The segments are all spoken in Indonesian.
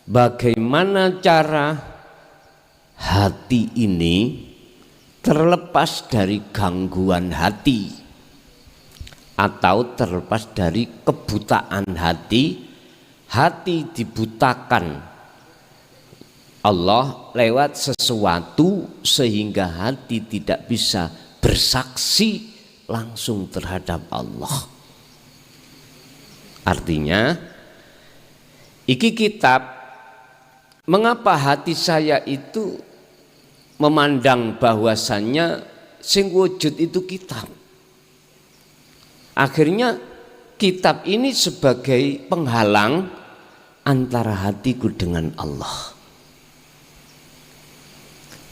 bagaimana cara hati ini terlepas dari gangguan hati atau terlepas dari kebutaan hati. Hati dibutakan Allah lewat sesuatu sehingga hati tidak bisa bersaksi langsung terhadap Allah. Artinya iki kitab, mengapa hati saya itu memandang bahwasannya sing wujud itu kitab. Akhirnya kitab ini sebagai penghalang antara hatiku dengan Allah.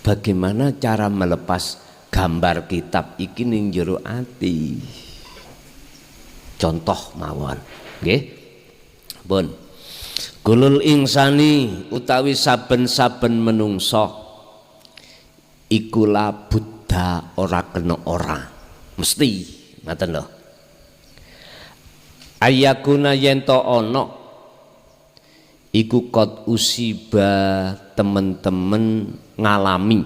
Bagaimana cara melepas gambar kitab iki ning jero ati? Contoh mawon, nggih. Pun. Kulul insani utawi saben-saben menungso iku la buddha ora kena ora. Mesti, ngoten lho. Ayakuna yento ono iku kot usiba temen-temen ngalami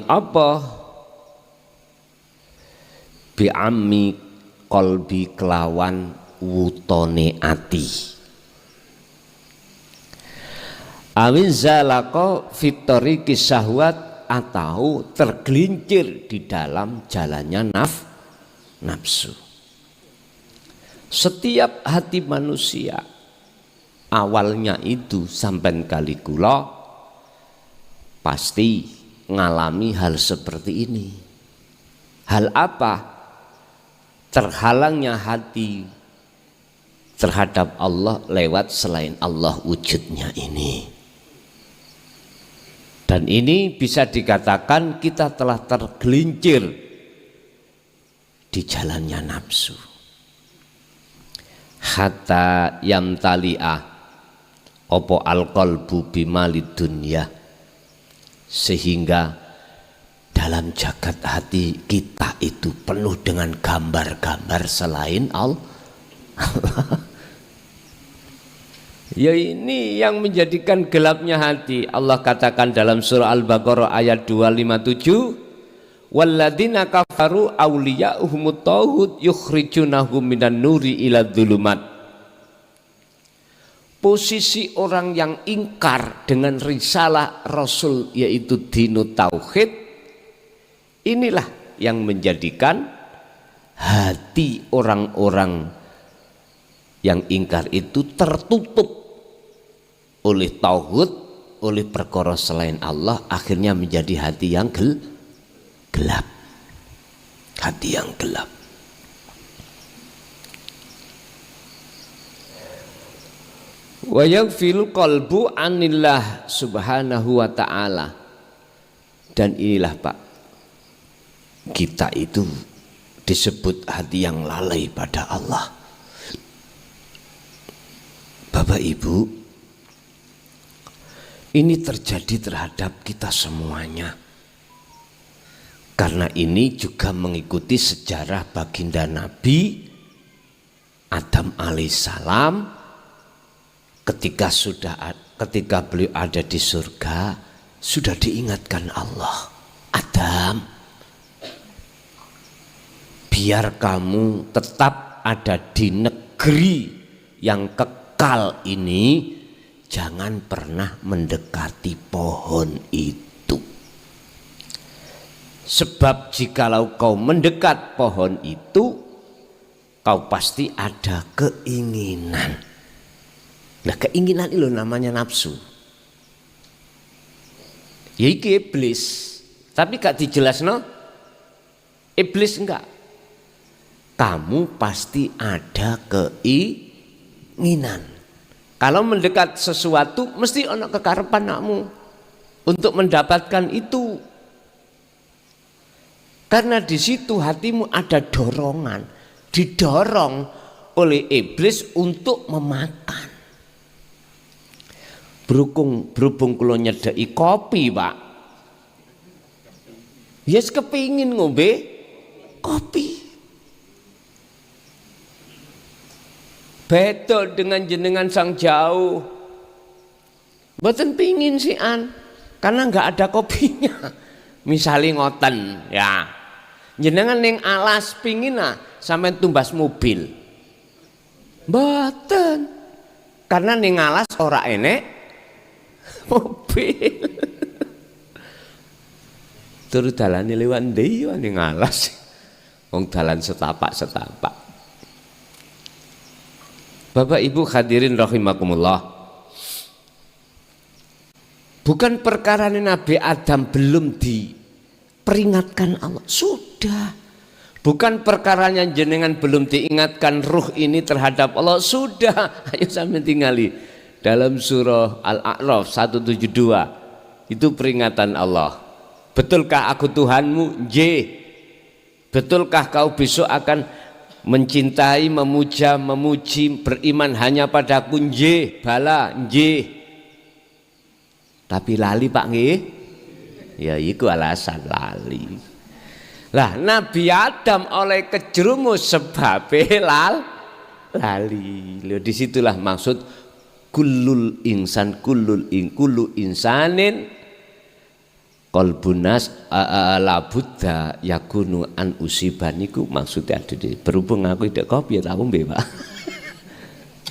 apa? Bi'ammi kolbi kelawan wutone ati. Awin zalako fitori kisahwat atau tergelincir di dalam jalannya nafsu. Setiap hati manusia awalnya itu sampai kali kula pasti ngalami hal seperti ini. Hal apa? Terhalangnya hati terhadap Allah lewat selain Allah wujudnya ini. Dan ini bisa dikatakan kita telah tergelincir di jalannya nafsu. Hatta yamtali'ah opo alqalbu bimalid dunya, sehingga dalam jagat hati kita itu penuh dengan gambar-gambar selain Allah. Ya ini yang menjadikan gelapnya hati. Allah katakan dalam surah Al-Baqarah ayat 257, walladzina kafaru awliya'uhumut tauhid yukhrijunahum minan nuri ila dzulumat. Posisi orang yang ingkar dengan risalah Rasul yaitu dinut tauhid, inilah yang menjadikan hati orang-orang yang ingkar itu tertutup oleh tauhid, oleh perkara selain Allah, akhirnya menjadi hati yang gelap. Hati yang gelap. Wa yaghfil qalbu anillah subhanahu wa ta'ala. Dan inilah Pak, kita itu disebut hati yang lalai pada Allah. Bapak Ibu, ini terjadi terhadap kita semuanya. Karena ini juga mengikuti sejarah baginda Nabi Adam alaihissalam. Ketika beliau ada di surga, sudah diingatkan Allah, Adam, biar kamu tetap ada di negeri yang kekal ini, jangan pernah mendekati pohon itu. Sebab jikalau kau mendekat pohon itu, kau pasti ada keinginan. Nah, keinginan itu namanya nafsu. Ya iki iblis. Tapi gak dijelas no. Iblis enggak. Kamu pasti ada keinginan. Kalau mendekat sesuatu mesti ono kekarepan kamu untuk mendapatkan itu. Karena di situ hatimu ada dorongan, didorong oleh iblis untuk memakan. Berhubung kula nyedeki kopi, Pak. Yes, kepingin ngombe kopi. beda dengan jenengan sang jauh. Mboten pingin sian karena nggak ada kopinya. Misalnya ngoten ya. Jenengan ning alas pingin sampai tumbas mobil. Mboten. Karena ning alas ora enek mobil. Terus dalane lewat ndi ya ning alas. Wong dalan setapak-setapak. Bapak Ibu hadirin rahimakumullah. Bukan perkara Nabi Adam belum diperingatkan Allah. Sudah. Bukan perkaranya jenengan belum diingatkan ruh ini terhadap Allah. Sudah. Ayo sampai tinggali. Dalam surah Al-A'raf 172. Itu peringatan Allah. Betulkah aku Tuhanmu? J. Betulkah kau besok akan mencintai, memuja, memuji, beriman hanya padaku? J. Bala. J. Tapi lali Pak nggih? Ya iku alasan lali. Lah Nabi Adam oleh kejerumus sebabe lali. Lho disitulah maksud kullu insanin kolbunas labudha yakunu an usibaniku, maksudnya ada di berhubung aku tidak kopi ya tahu mbak.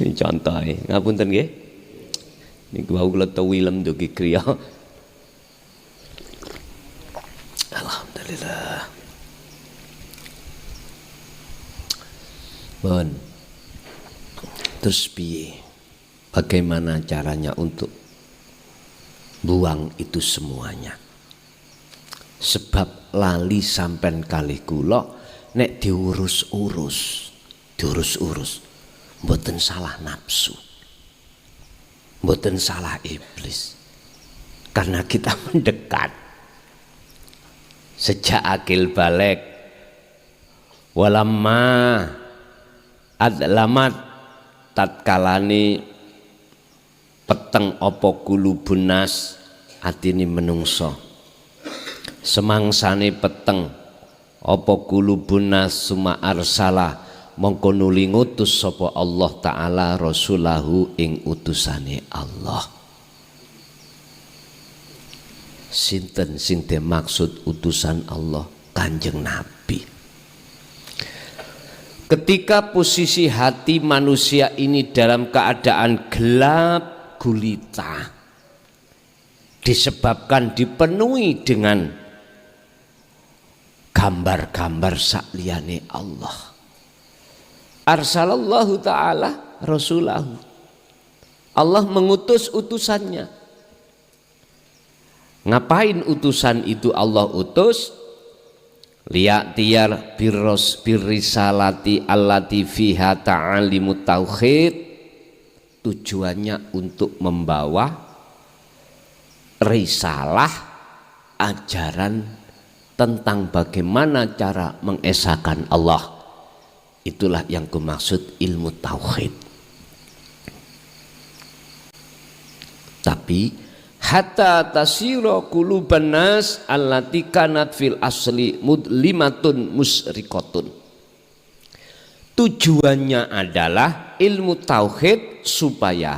Ini contohnya ngapunten nggih. Niku wau kula tewilem dugi kriya. Alhamdulillah. Bon. Terus piye? Bagaimana caranya untuk buang itu semuanya? Sebab lali sampean kali kula nek diurus-urus mboten salah nafsu, mboten salah iblis, karena kita mendekat sejak akil balik. Walamma adlamat tatkalani peteng opo kulubunas atini menungso, semangsane peteng apa kulubunas suma arsala mongko nuli ngutus sapa Allah taala rasulahu ing utusane Allah. Sinten sing dimaksud utusan Allah? Kanjeng Nabi. Ketika posisi hati manusia ini dalam keadaan gelap gulita disebabkan dipenuhi dengan gambar-gambar sakliyane Allah, arsalallahu ta'ala rasulahu, Allah mengutus utusannya. Ngapain utusan itu Allah utus? Liya'tiyar birrisalati allati fiha ta'alimut tauhid, tujuannya untuk membawa risalah ajaran tentang bagaimana cara mengesahkan Allah. Itulah yang kumaksud ilmu tauhid. Tapi hatta tasira quluban nas allati kanat fil asli mudlimatun musyrikatun. Tujuannya adalah ilmu tauhid supaya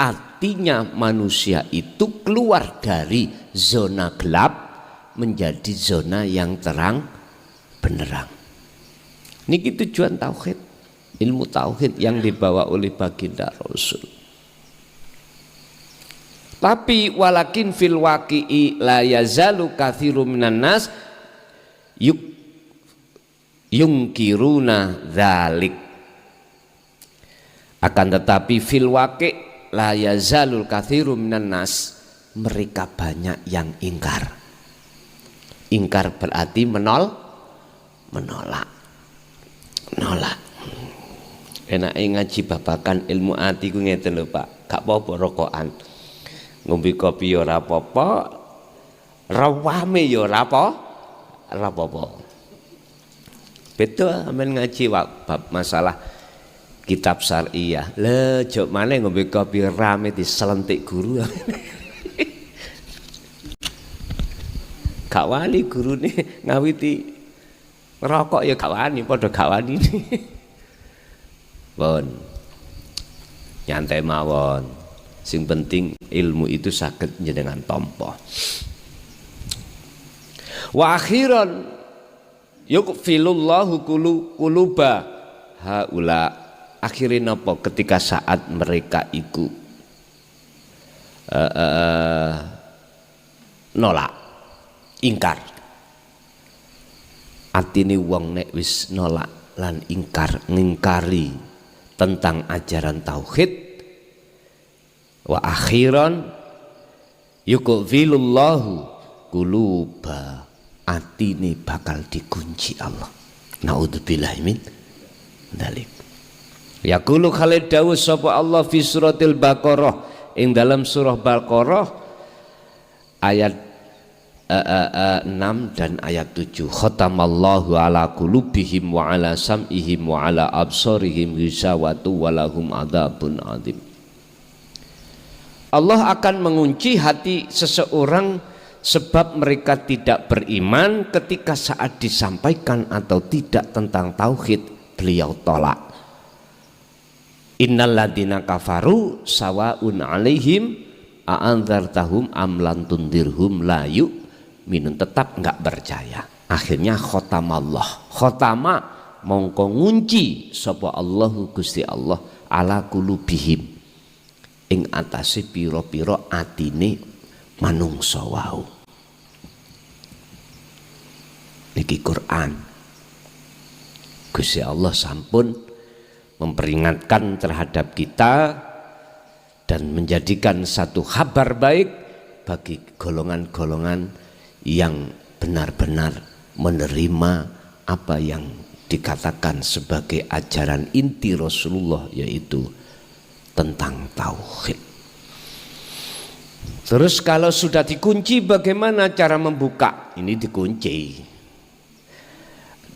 artinya manusia itu keluar dari zona gelap menjadi zona yang terang benderang. Niki tujuan tauhid, ilmu tauhid yang dibawa oleh baginda Rasul. Tapi walakin fil waqi'i la yazalu katsiru minan nas yungkiruna dzalik. Akan tetapi fil waqi' la yazalul katsiru minan nas, mereka banyak yang ingkar. Ingkar berarti menolak. Enak ngaji babakan ilmu ati ku ngeten lho Pak. Gak apa-apa rokokan. Ngombe kopi ya ora apa-apa. Rawame ya ora apa-apa. Betul amen ngaji bab masalah kitab syariah. Lah jok maneh ngombe kopi rame diselentik guru. Gak wani gurune ngawiti ngerokok ya gak wani, padha gak wani. Bon. nyantai mawon. Sing penting ilmu itu saged njenengan tampa. Wa akhiran yukfilullahu quluba haula. Akhirnya napa ketika saat mereka iku nolak, ingkar. Atine wong nek wis nolak lan ingkar, ngingkari tentang ajaran tauhid, wa akhiran yuqfilullahu quluba, atine bakal dikunci Allah. Naudzubillah min dzalik. Yaqulu khalid dawuh sapa Allah fi suratil Baqarah, ing dalam surah Baqarah ayat 6 dan ayat 7. Khatamallahu ala qulubihim wa ala sam'ihim wa ala absarihim ghishawatu wa lahum adzabun adzim. Allah akan mengunci hati seseorang sebab mereka tidak beriman ketika saat disampaikan atau tidak tentang tauhid beliau tolak. Innal ladzina kafaru sawaun alaihim a'andzartahum am lam tundirhum la yu'minun, tetap enggak percaya. Akhirnya khotamallah, khotama mongko ngunci sapa Allahu Gusti Allah ala qulubihim ing atase pira-pira atine manungsa wau. Niki Quran. Gusti Allah sampun memperingatkan terhadap kita dan menjadikan satu kabar baik bagi golongan-golongan yang benar-benar menerima apa yang dikatakan sebagai ajaran inti Rasulullah, yaitu tentang tauhid. Terus kalau sudah dikunci, bagaimana cara membuka? Ini dikunci.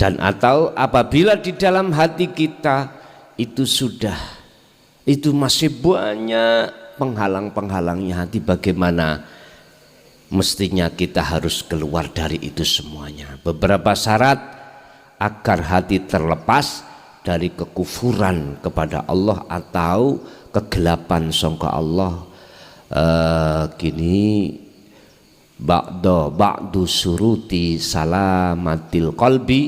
Dan atau apabila di dalam hati kita itu masih banyak penghalang-penghalangnya hati, bagaimana mestinya kita harus keluar dari itu semuanya. Beberapa syarat agar hati terlepas dari kekufuran kepada Allah atau kegelapan sangka Allah. Gini, ba'du suruti salamatil qalbi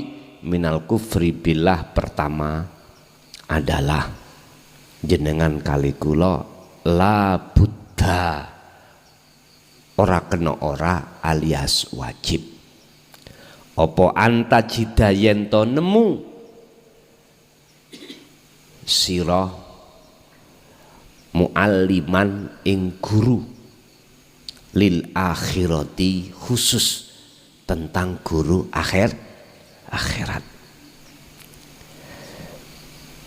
minal kufri billah. Pertama adalah jenengan kali kula la buddha, ora kena ora alias wajib. Opo anta jida yento nemu sira mualliman ing guru lil akhirati, khusus tentang guru akhirat.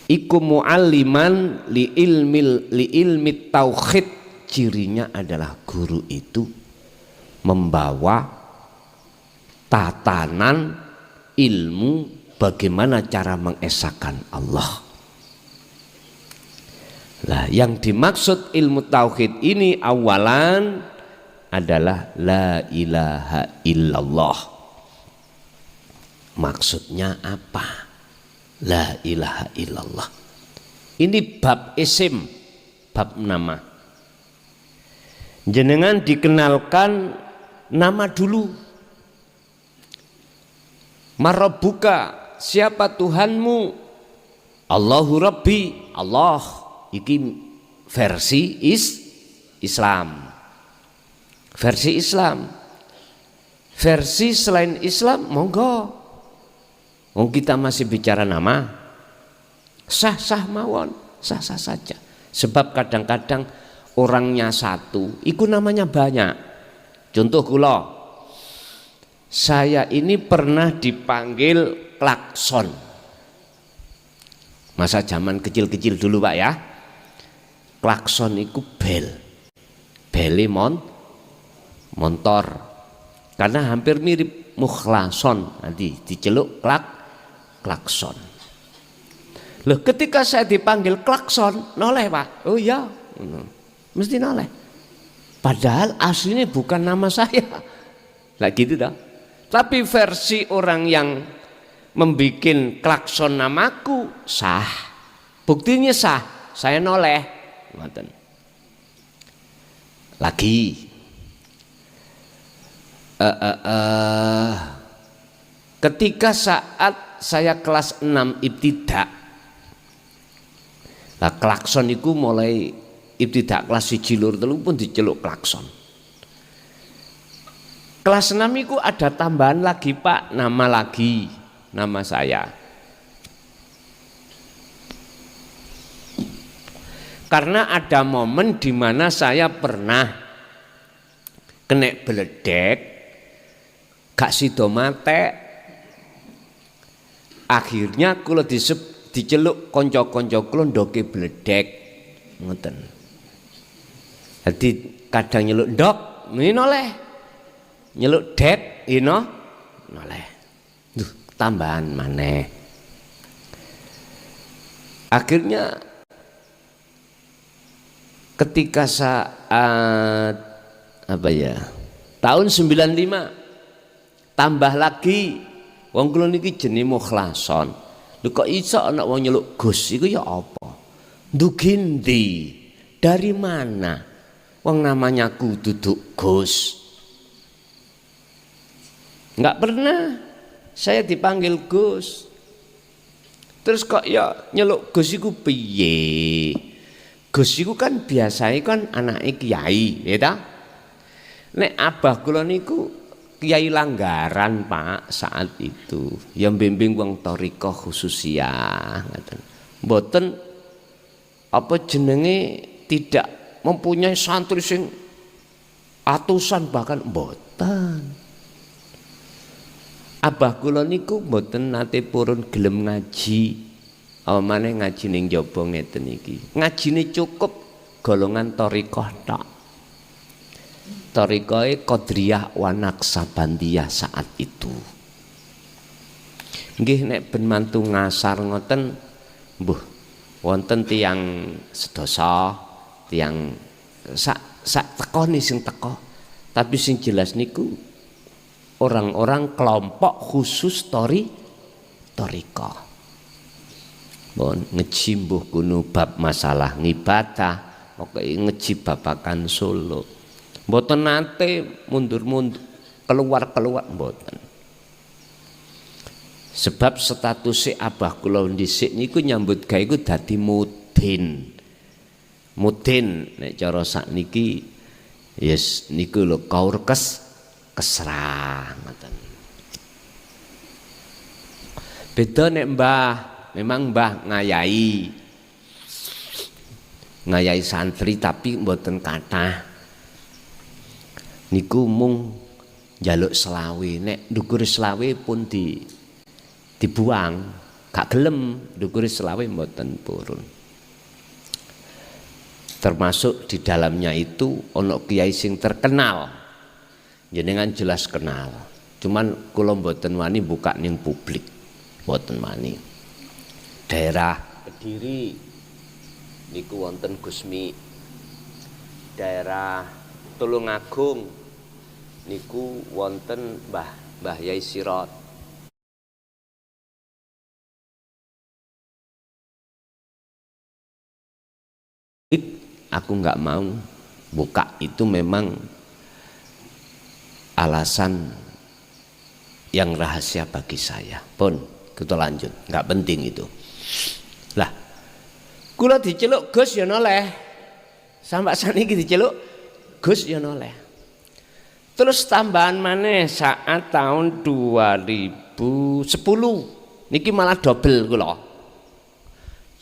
Iku mualliman li ilmi tauhid, cirinya adalah guru itu membawa tatanan ilmu bagaimana cara mengesahkan Allah. Lah yang dimaksud ilmu tauhid ini awalan adalah la ilaha illallah. Maksudnya apa? La ilaha illallah. Ini bab isim, bab nama. Jenengan dikenalkan nama dulu. Marabbuka, siapa Tuhanmu? Allahu Rabbi, Allah. Iki versi Islam. Versi Islam. Versi selain Islam monggo. Kita masih bicara nama, sah-sah mawon, sah-sah saja. Sebab kadang-kadang orangnya satu, itu namanya banyak. Contoh kula, saya ini pernah dipanggil klakson. Masa zaman kecil-kecil dulu Pak ya. Klakson itu beli motor. Karena hampir mirip mukhlason, nanti diceluk klakson. Loh, ketika saya dipanggil klakson, noleh Pak. Oh iya, mesti noleh. Padahal aslinya bukan nama saya. Lah gitu dah. Tapi versi orang yang membikin klakson namaku sah. Buktinya sah, saya noleh. ngoten. Lagi ketika saat saya kelas 6 ibtidak, lah klakson itu mulai ibtidak kelas 1 lur telu pun diceluk klakson. Kelas 6 itu ada tambahan lagi Pak, nama saya. Karena ada momen di mana saya pernah kena beledek, gak sido mate, akhirnya kula diceluk kanca-kanca kula ndoke bledek ngoten. Dadi kadang nyeluk ndok ngene oleh, nyeluk dek ino oleh. Duh, tambahan maneh. Akhirnya ketika saat tahun 95 tambah lagi, wong kula niki jenenge mukhlason. Lho kok iso ana wong nyeluk Gus iku ya apa? Ndugindi dari mana? Wong namanya ku duduk Gus. Enggak pernah saya dipanggil Gus. Terus kok ya nyeluk Gus iku piye? Gus iku kan biasanya kan anake kiai, ya ta? Nek abah kula niku Kiai Langgaran Pak saat itu yang bimbing wong thariqah khususiyah ngoten. Mboten apa jenenge tidak mempunyai santri sing atusan bahkan mboten. Abah kula niku mboten nate purun gelem ngaji. Apa maneh ngaji ning jaba ngeten iki. Ngajine cukup golongan thariqah tok. Thariqah Qadriyah wa Naqsabandiyah saat itu. Nggih nek ben mantu ngasar ngoten mbuh wonten tiyang sedasa, tiyang sak tekoni sing teko. Tapi sing jelas niku orang-orang kelompok khusus thariqah. Bon ngeji mbuh kuno bab masalah ngibadah, pokoke ngeji babakan Solo. Mboten nate mundur-mundur keluar mboten. Sebab statusnya abah kula dhisik niku nyambut gawe iku dadi mudin. Mudin nek cara sakniki yes niku lho kaur kesrah ngoten. Beda nek mbah, memang mbah ngayai santri tapi mboten kathah. Niku mung njaluk selawe, nek ndukur selawe pun dibuang, gak gelem ndukur selawe mboten purun. Termasuk di dalamnya itu ono kiai sing terkenal, jenengan jelas kenal. Cuman kula mboten wani buka ning publik, mboten wani. Daerah Kediri niku wonten Gusmi, daerah Tulungagung niku wonten Mbah Yai Sirot. Aku nggak mau buka itu memang alasan yang rahasia bagi saya. Pun kita lanjut, nggak penting itu. Lah, kula diceluk Gus ya noleh. Sampai saniki diceluk Gus ya noleh. Terus tambahan maneh saat tahun 2010 niki malah double kula.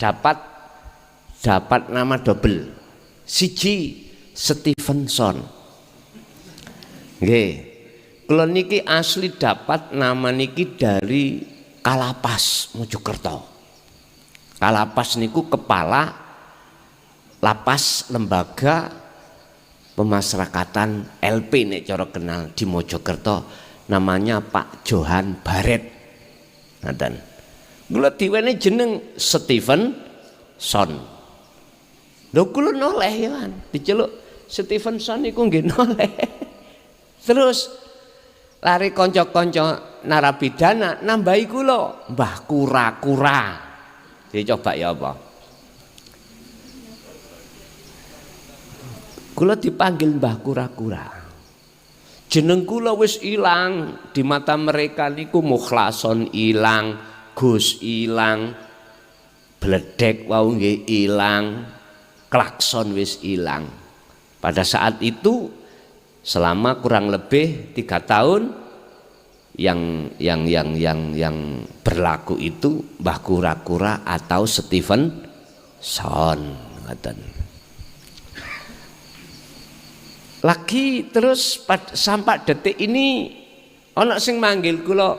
Dapat nama double. Siji Stevenson. Nggih. Kula niki asli dapat nama niki dari Kalapas Mojokerto. Kalapas niku kepala lapas lembaga pemasyarakatan LP nek cara kenal di Mojokerto, namanya Pak Johan Baret. Ngoten. Kula diwene jeneng Stevenson. Lho kula noleh ya kan, diceluk Stevenson niku nggih noleh. Terus lari kanca-kanca narapidana nambahi kula Mbah Kura-kura. Dicoba ya apa? Kula dipanggil Mbah Kura-kura. Jeneng kula wis ilang di mata mereka niku Mukhlason ilang, Gus ilang, Bledek wau nggih ilang, klakson wis ilang. Pada saat itu selama kurang lebih 3 tahun yang berlaku itu Mbah Kura-kura atau Stevenson ngoten. Lagi terus sampai detik ini ana sing manggil kula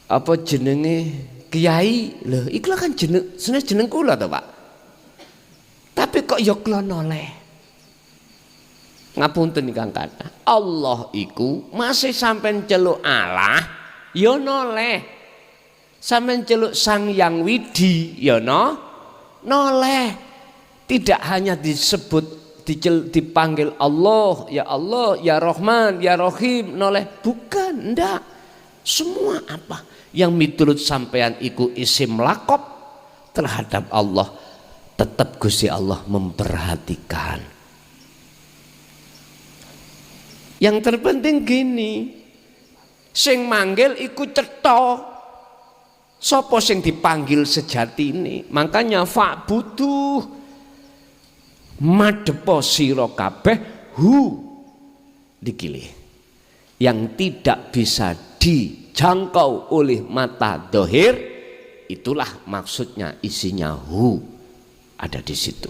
apa jenenge Kiai. Lho iku kan jeneng kula to, Pak. Tapi kok ya kula noleh. Ngapunten Kang Kata, Allah iku masih sampean celuk Allah ya noleh. Sampean celuk Sang Yang Widi ya noleh. Tidak hanya dipanggil Allah, ya Rahman, ya Rahim noleh, bukan, ndak. Semua apa yang miturut sampean iku isim lakob terhadap Allah, tetap Gusti Allah memperhatikan. Yang terpenting gini, sing manggil iku cetha. Sapa sing dipanggil sejatine? Makanya fa'budu madhepa sira kabeh dikilih. Yang tidak bisa dijangkau oleh mata dohir, itulah maksudnya, isinya ada di situ.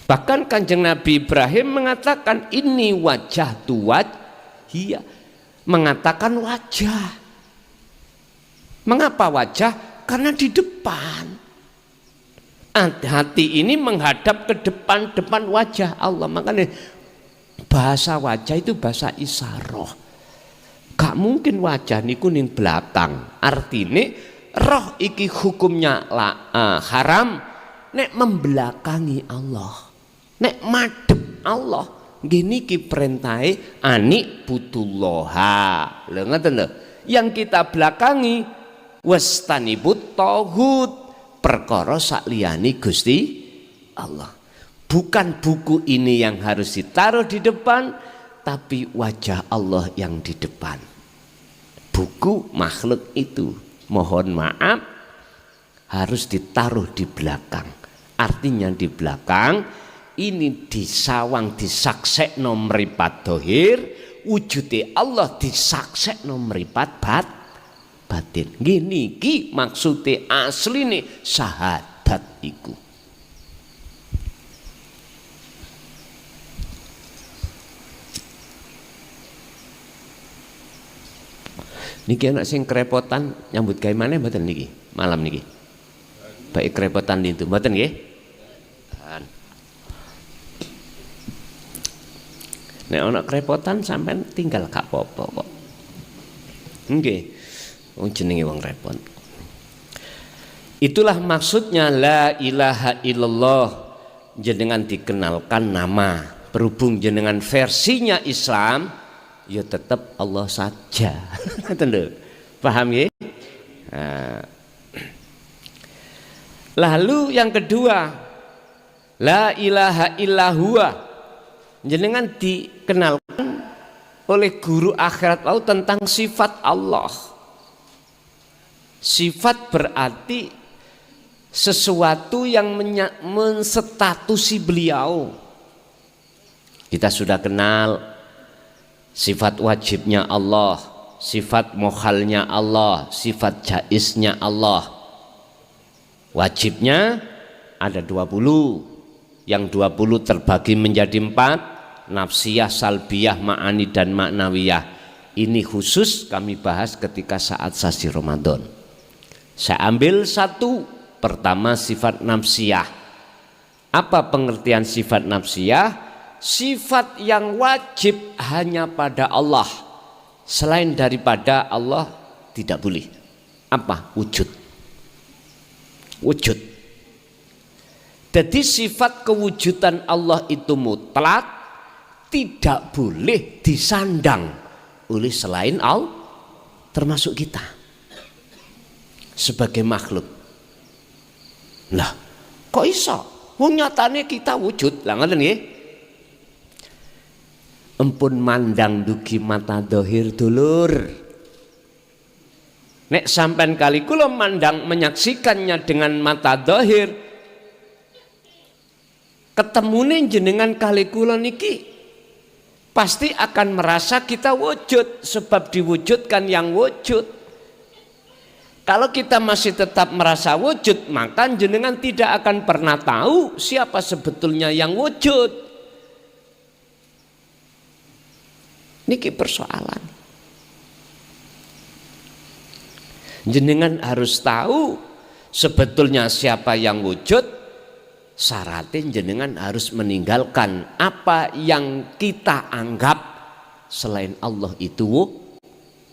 Bahkan Kanjeng Nabi Ibrahim mengatakan ini wajah tuwaj, iya, mengatakan wajah. Mengapa wajah? Karena di depan. Hati ini menghadap ke depan wajah Allah. Makanya bahasa wajah itu bahasa isyarah. Gak mungkin wajah niku ning belakang. Artine roh iki hukumnya haram nek membelakangi Allah. Nek madhep Allah gini ki perintahe anik butullaha. Lho ngoten lho. Yang kita belakangi wastanibut tauhid, perkara sakliyane Gusti Allah. Bukan buku ini yang harus ditaruh di depan, tapi wajah Allah yang di depan. Buku makhluk itu, mohon maaf, harus ditaruh di belakang. Artinya di belakang ini disawang disaksekno mripat dohir, wujude Allah disaksekno mripat batin. Gini ki maksude asline syahadat iku. Niki anak sing kerepotan nyambut gawe maneh mboten niki malam niki. Baik kerepotan itu mboten nggih? Nek ana kerepotan sampean tinggal gak apa-apa kok. Nggih. Wong jenenge wong repot. Itulah maksudnya la ilaha illallah. Jenengan dikenalkan nama. Berhubung jenengan versinya Islam, ya tetap Allah saja. Ngoten lho. Paham nggih? Lalu yang kedua, la ilaha illallah. Jenengan dikenalkan oleh guru akhirat laut tentang sifat Allah. Sifat berarti sesuatu yang menstatusi beliau. Kita sudah kenal sifat wajibnya Allah, sifat mukhalnya Allah, sifat jaiznya Allah. Wajibnya ada 20. Yang 20 terbagi menjadi 4, nafsiyah, salbiyah, ma'ani dan maknawiyah. Ini khusus kami bahas ketika saat sasi Ramadan. Saya ambil satu, pertama sifat nafsiyah. Apa pengertian sifat nafsiyah? Sifat yang wajib hanya pada Allah. Selain daripada Allah tidak boleh. Apa? Wujud. Wujud. Jadi sifat kewujudan Allah itu mutlak, tidak boleh disandang oleh selain Allah, termasuk kita sebagai makhluk. Lah, kok iso? nyatane kita wujud. Lah ngoten nggih. Empun mandang dugi mata dohir dulur. Nek sampean kali kula mandang menyaksikannya dengan mata dohir, ketemune jenengan kali kula niki pasti akan merasa kita wujud, sebab diwujudkan yang wujud. Kalau kita masih tetap merasa wujud, maka jenengan tidak akan pernah tahu siapa sebetulnya yang wujud. Niki persoalan. Jenengan harus tahu sebetulnya siapa yang wujud. Syaratnya jenengan harus meninggalkan apa yang kita anggap selain Allah itu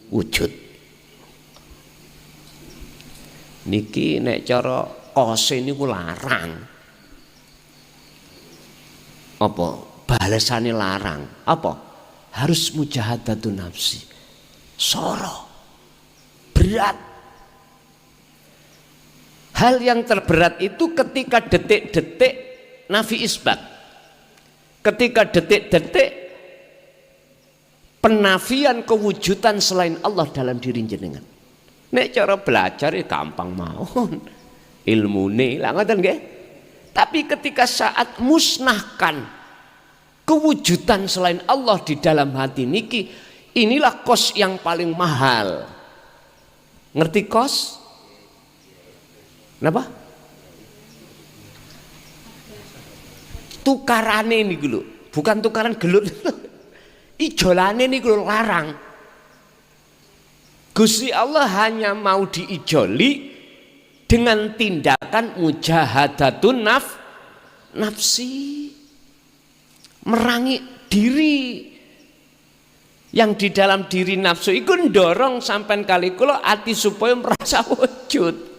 wujud. Niki nek cara kose niku larang. Apa? Balesane larang. Apa? Harus mujahadatun nafsi. Soro. Berat. Hal yang terberat itu ketika detik-detik nafi isbat. Ketika detik-detik penafian kewujudan selain Allah dalam diri jenengan. Nek cara belajar ya gampang mawon. Ilmune lah ngoten nggih. Tapi ketika saat musnahkan kewujudan selain Allah di dalam hati niki, inilah kos yang paling mahal. Ngerti kos? Napa? Tukarane niku lho, bukan tukaran gelut. Ijolane niku lho larang. Gusti Allah hanya mau diijoli dengan tindakan mujahadatun nafsi. Merangi diri. Yang di dalam diri nafsu itu ndorong sampai kali kula ati supaya merasa wujud.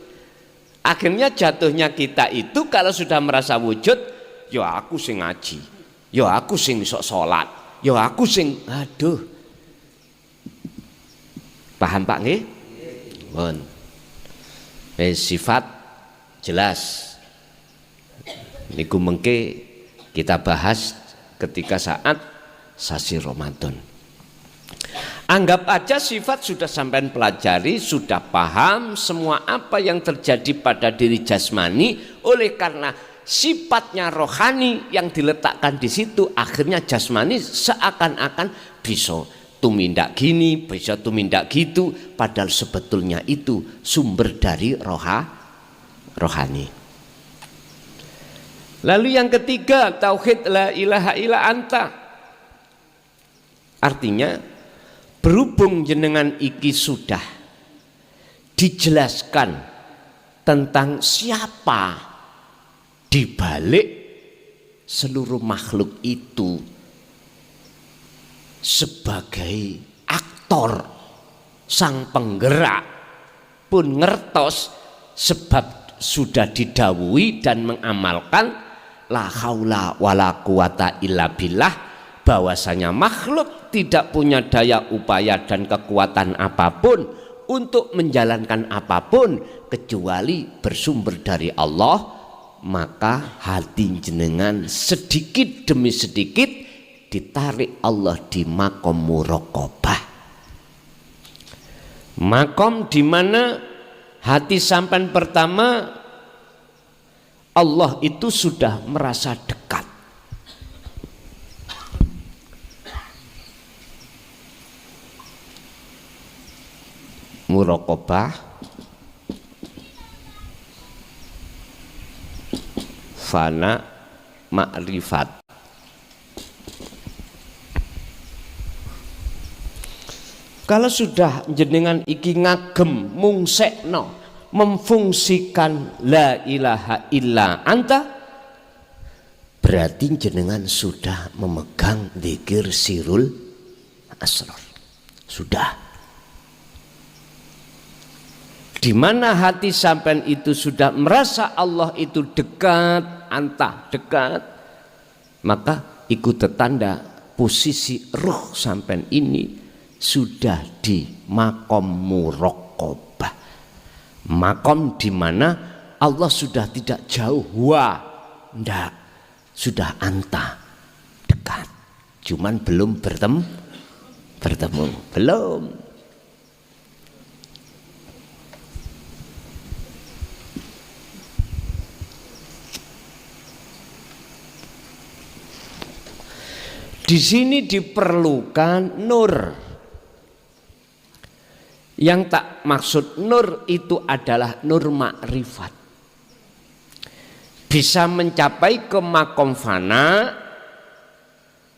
Akhirnya jatuhnya kita itu kalau sudah merasa wujud, yo aku sing ngaji, yo aku sing iso salat, yo aku sing aduh. Paham Pak nggih? Pun. Sifat jelas. Niku mengke kita bahas ketika saat sasi Ramadan. Anggap aja sifat sudah sampai pelajari, sudah paham semua apa yang terjadi pada diri jasmani. Oleh karena sifatnya rohani yang diletakkan di situ, akhirnya jasmani seakan-akan bisa tumindak gini, bisa tumindak gitu, padahal sebetulnya itu sumber dari rohani. Lalu yang ketiga, tauhid la ilaha illa anta. Artinya berhubung jenengan iki sudah dijelaskan tentang siapa di balik seluruh makhluk itu sebagai aktor sang penggerak pun ngertos, sebab sudah didhawuhi dan mengamalkan la haula wala quwata illa billah, bahwasanya makhluk tidak punya daya upaya dan kekuatan apapun untuk menjalankan apapun kecuali bersumber dari Allah. Maka hati jenengan sedikit demi sedikit ditarik Allah di makom muraqabah, makom di mana hati sampan pertama Allah itu sudah merasa dekat. Muraqabah, fana, makrifat. Kalau sudah jenengan iki ngagem mungsekno memfungsikan la ilaha illa anta, berarti jenengan sudah memegang dzikir sirul asrar. Sudah. Di mana hati sampean itu sudah merasa Allah itu dekat, anta dekat, maka ikut tanda posisi ruh sampean ini sudah di makom muraqabah, makom di mana Allah sudah tidak jauh, Ndak, sudah anta dekat, cuman belum bertemu, belum. Di sini diperlukan nur. Yang tak maksud nur itu adalah nur makrifat. Bisa mencapai ke makom fana,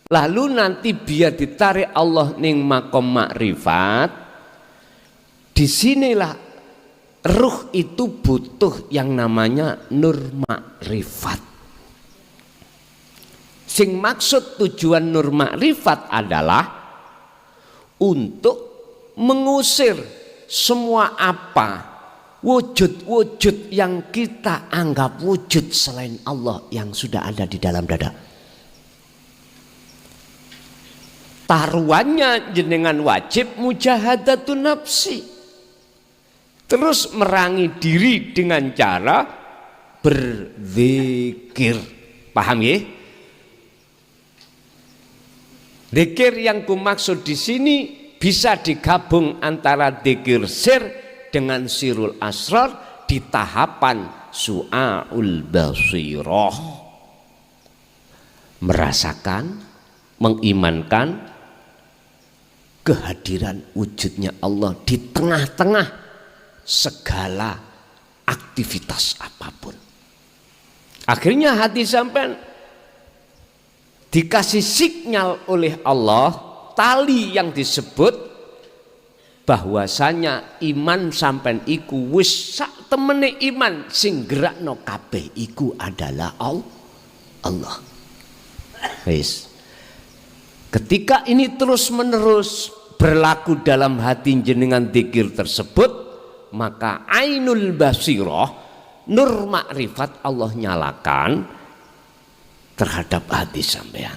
lalu nanti biar ditarik Allah ning makom makrifat. Disinilah ruh itu butuh yang namanya nur makrifat. Sing maksud tujuan nur makrifat adalah untuk mengusir semua apa wujud-wujud yang kita anggap wujud selain Allah yang sudah ada di dalam dada. Taruhannya jenengan wajib mujahadatun nafsi, terus merangi diri dengan cara berzikir. Paham ya? Zikir yang kumaksud di sini bisa digabung antara zikir sir dengan sirul asrar di tahapan su'aul basirah. Merasakan, mengimankan kehadiran wujudnya Allah di tengah-tengah segala aktivitas apapun. Akhirnya hati sampean dikasih sinyal oleh Allah, tali yang disebut bahwasanya iman sampean iku wis sak temene iman sing gerakno kabeh iku adalah Allah. Wis. Ketika ini terus menerus berlaku dalam hati jenengan zikir tersebut, maka ainul basirah, nur makrifat Allah nyalakan terhadap hati sampean.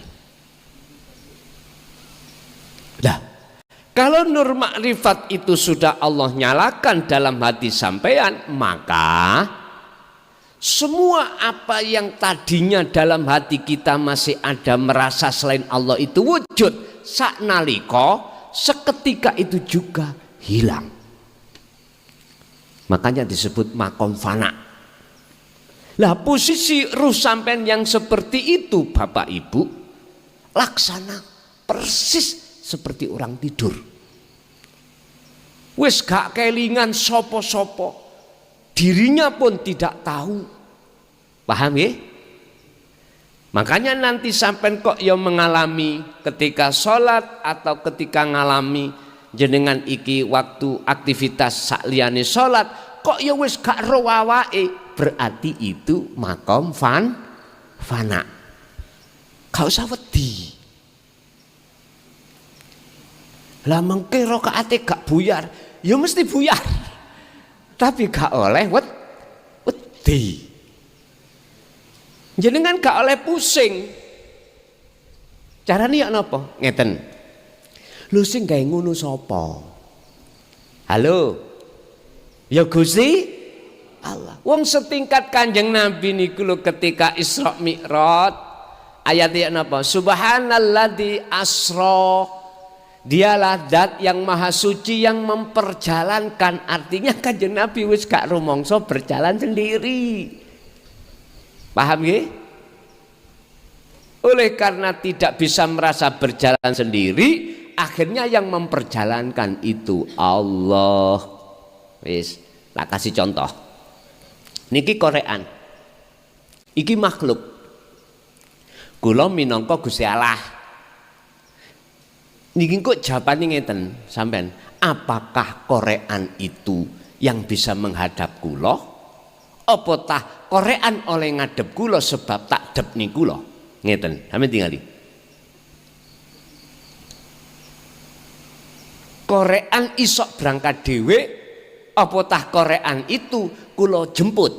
Nah, kalau nur makrifat itu sudah Allah nyalakan dalam hati sampean, maka semua apa yang tadinya dalam hati kita masih ada merasa selain Allah itu wujud, saknalika seketika itu juga hilang. Makanya disebut makom fana. Lah posisi ruh sampean yang seperti itu Bapak Ibu laksana persis seperti orang tidur. Wis gak kelingan sopo-sopo, dirinya pun tidak tahu. Paham ya? Makanya nanti sampean kok ya mengalami ketika sholat atau ketika ngalami jenengan iki waktu aktivitas sakliyane sholat kok ya wis gak ro awake, berarti itu makom fana. Gak usah wedi. Lah mengke rakaate gak buyar, ya mesti buyar. Tapi gak oleh wedi. Jenengan gak oleh pusing. Carane ya napa? Ngeten. Lho sing gawe ngono sapa? Halo. Ya Gusti Allah. Wong setingkat Kanjeng Nabi niku lho ketika Isra Mi'raj ayatnya napa? Subhanalladzi asra. Dialah zat yang maha suci yang memperjalankan. Artinya Kanjeng Nabi wis gak rumangsa berjalan sendiri. Paham ya? Oleh karena tidak bisa merasa berjalan sendiri, akhirnya yang memperjalankan itu Allah. Wis, tak kasih contoh. Niki korean. Iki makhluk. Kula minangka Gusti Allah. Niki kok jawabane ngeten sampean, apakah korean itu yang bisa menghadap kula? Apa tah korean oleh ngadep kula sebab tak dep ning kula? Ngeten, sampeyan tingali. Korean isok berangkat dhewe, apa tah korean itu kula jemput?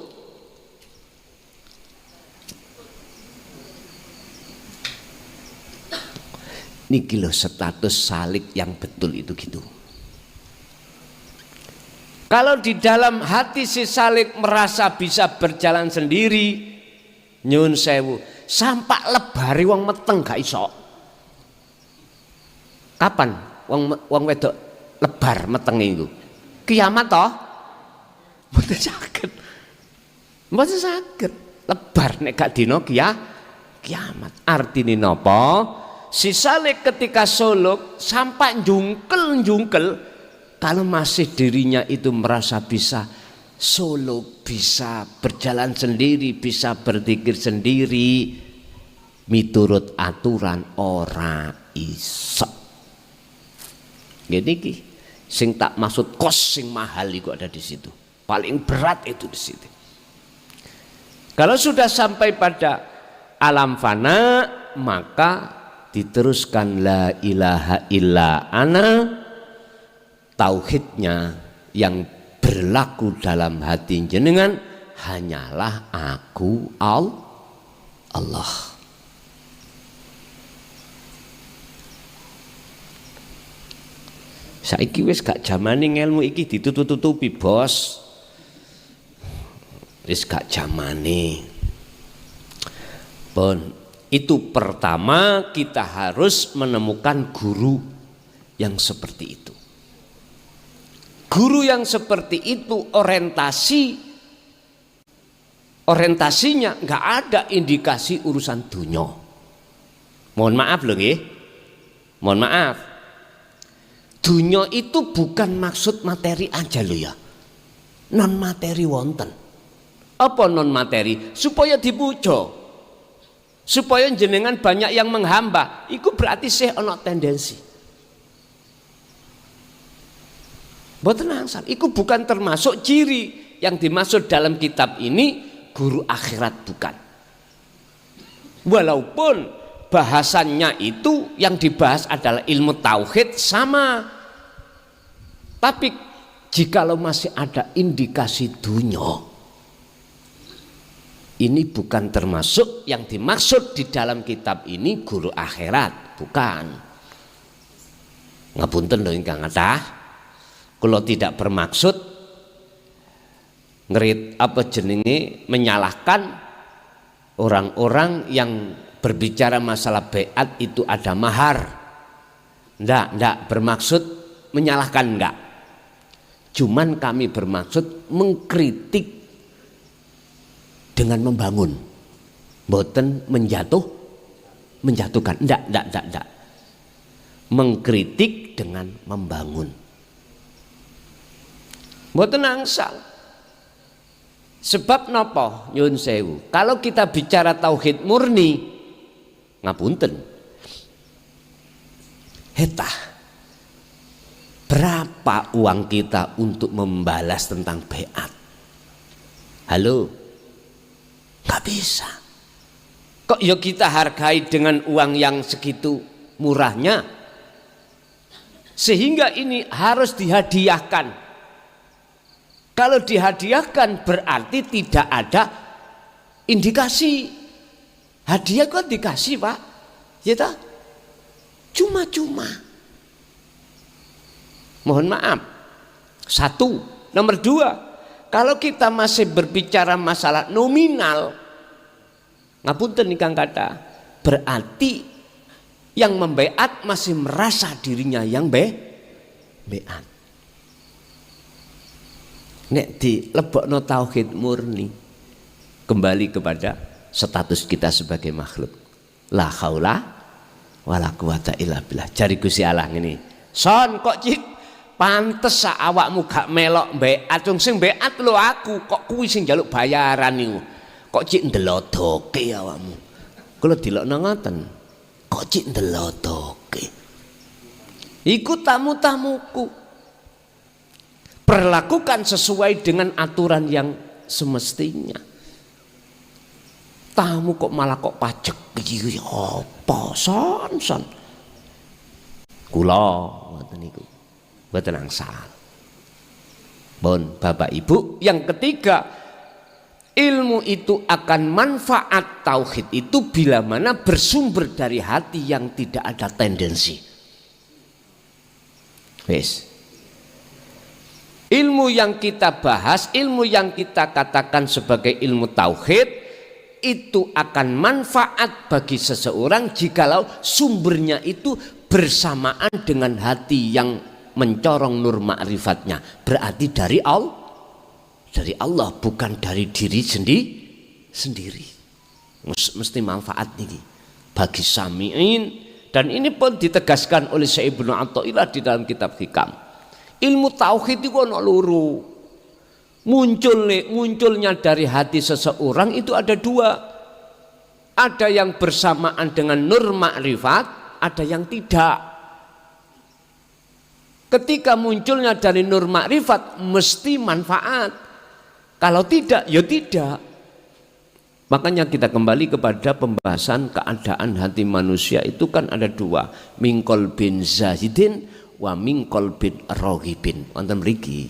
Niki lho status salik yang betul itu gitu. Kalau di dalam hati si salik merasa bisa berjalan sendiri, Nyun sewu, sampak lebari wong meteng gak iso. Kapan wong wedok lebar meteng iku? Kiamat toh? Mboten saged. Mboten saged. Lebar nek gak dina kiamat. Artine napa? Sisale ketika suluk sampai jungkel kalau masih dirinya itu merasa bisa suluk, bisa berjalan sendiri, bisa berzikir sendiri, miturut aturan ora iso. Gini ki, sing tak maksud kos sing mahal itu ada di situ. Paling berat itu di situ. Kalau sudah sampai pada alam fana, maka diteruskan la ilaha illa ana, tauhidnya yang berlaku dalam hati jenengan hanyalah aku Allah. Saiki wis gak zamane ngelmu iki ditutup-tutupi, Bos. Wis gak zamane. Pun itu pertama kita harus menemukan guru yang seperti itu. Guru yang seperti itu orientasinya nggak ada indikasi urusan dunia. Mohon maaf loh nggih. Mohon maaf. Dunia itu bukan maksud materi aja loh ya. Non materi wonten. Apa non materi? Supaya dipuja. Supaya jenengan banyak yang menghamba. Itu berarti sih ono tendensi. Mboten angsal. Itu bukan termasuk ciri yang dimaksud dalam kitab ini guru akhirat, bukan. Walaupun bahasannya itu yang dibahas adalah ilmu tauhid sama. Tapi jikalau masih ada indikasi dunia, ini bukan termasuk yang dimaksud di dalam kitab ini guru akhirat, bukan. Ngapunten lho ingkang kathah, kula tidak bermaksud menyalahkan orang-orang yang berbicara masalah baiat itu ada mahar. Enggak bermaksud menyalahkan, enggak. Cuman kami bermaksud mengkritik dengan membangun. Mboten menjatuhkan. Enggak. Mengkritik dengan membangun. Mboten angsal. Sebab napa nyun sewu? Kalau kita bicara tauhid murni, ngapunten. Hetah. Berapa uang kita untuk membalas tentang baiat? Halo? Gak bisa. Kok ya kita hargai dengan uang yang segitu murahnya? Sehingga ini harus dihadiahkan. Kalau dihadiahkan berarti tidak ada indikasi. Hadiah kok dikasih, Pak? Ya tak? Cuma-cuma. Mohon maaf. Satu. Nomor dua, kalau kita masih berbicara masalah nominal, ngapunten nih Kang kata, berarti yang membaiat masih merasa dirinya yang baiat. Nek dilebokno tauhid murni, kembali kepada status kita sebagai makhluk. La haula wala quwata illa billah. Jari Gusti Allah ngene. Son kok cik pantes sak awakmu gak melok baiat, wong sing baiat lho aku, kok kuwi sing njaluk bayaran niku. Kok cik ndelodoke awakmu. Kula dilokno ngoten. Kok cik ndelodoke. Iku tamu-tamuku. Perlakukan sesuai dengan aturan yang semestinya. Tamu kok malah kok pajak iki apa son. Kula ngoten niku. Mboten angsal. Bon, Bapak Ibu, yang ketiga, ilmu itu akan manfaat tauhid itu bila mana bersumber dari hati yang tidak ada tendensi. Wes. Ilmu yang kita bahas, ilmu yang kita katakan sebagai ilmu tauhid, itu akan manfaat bagi seseorang jikalau sumbernya itu bersamaan dengan hati yang mencorong nur ma'rifatnya. Berarti dari Allah, bukan dari diri sendiri. Mesti manfaat ini bagi sami'in. Dan ini pun ditegaskan oleh Syekh Ibnu Athaillah di dalam kitab Hikam. Ilmu tauhid itu ono loro. Munculnya dari hati seseorang itu ada dua. Ada yang bersamaan dengan nur ma'rifat, ada yang tidak. Ketika munculnya dari nur ma'rifat mesti manfaat. Kalau tidak, ya tidak. Makanya kita kembali kepada pembahasan keadaan hati manusia itu kan ada dua. Mingkol bin zahidin wa mingkol bin rohibin. Wonten mriki.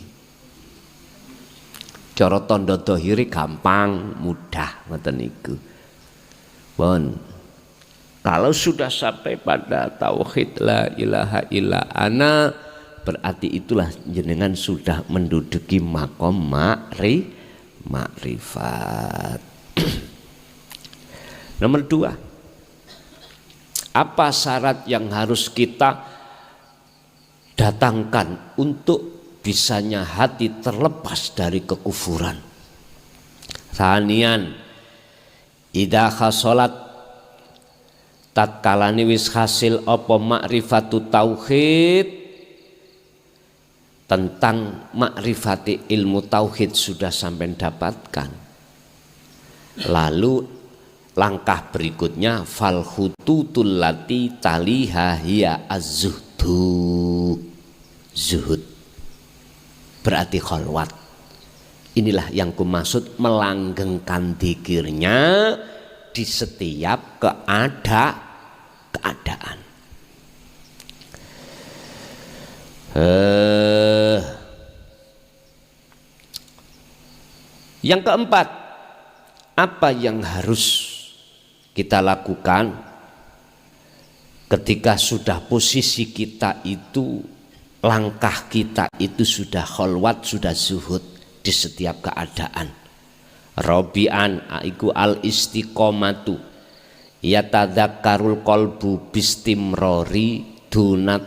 Cara tanda dohiri gampang, mudah, ngoten niku. Bon. Kalau sudah sampai pada tauhid la ilaha illa ana, berarti itulah jenengan sudah menduduki makom makrifat. Nomor dua, apa syarat yang harus kita datangkan untuk bisanya hati terlepas dari kekufuran? Thanian, idza khasalat tatkalane wis hasil apa makrifatu tauhid, tentang makrifati ilmu tauhid sudah sampai dapatkan, lalu langkah berikutnya fal khututul lati taliha hiya zuhud, berarti khalwat. Inilah yang kumaksud melanggengkan dzikirnya di setiap keadaan. Yang keempat, apa yang harus kita lakukan ketika sudah posisi kita itu, langkah kita itu sudah khalwat, sudah zuhud di setiap keadaan. Robian aiku al istiqomatu yatadzakkarul qalbu bistimrori dunat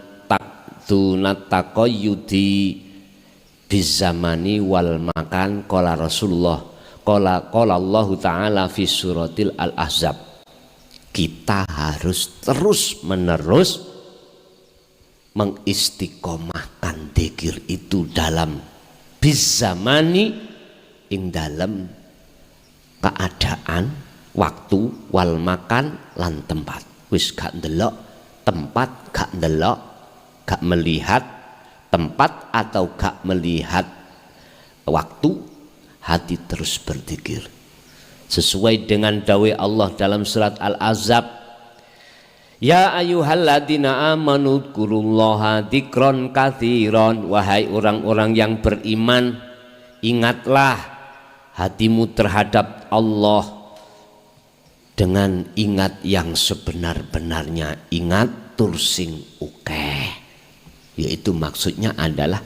taqayyudi bizamani wal makan. Qala Rasulullah qala Allah taala fi suratil al-ahzab. Kita harus terus menerus mengistiqomahkan dzikir itu dalam bizamani, ing dalam keadaan, waktu, wal makan lan tempat. Wis gak ndelok tempat, gak ndelok, gak melihat tempat atau gak melihat waktu, hati terus berzikir sesuai dengan dawai Allah dalam surat Al-Ahzab. Ya ayyuhalladzina amanu dzkurullaha dzikron katsiron. Wahai orang-orang yang beriman, ingatlah hatimu terhadap Allah dengan ingat yang sebenar-benarnya, ingat tursing ukeh, yaitu maksudnya adalah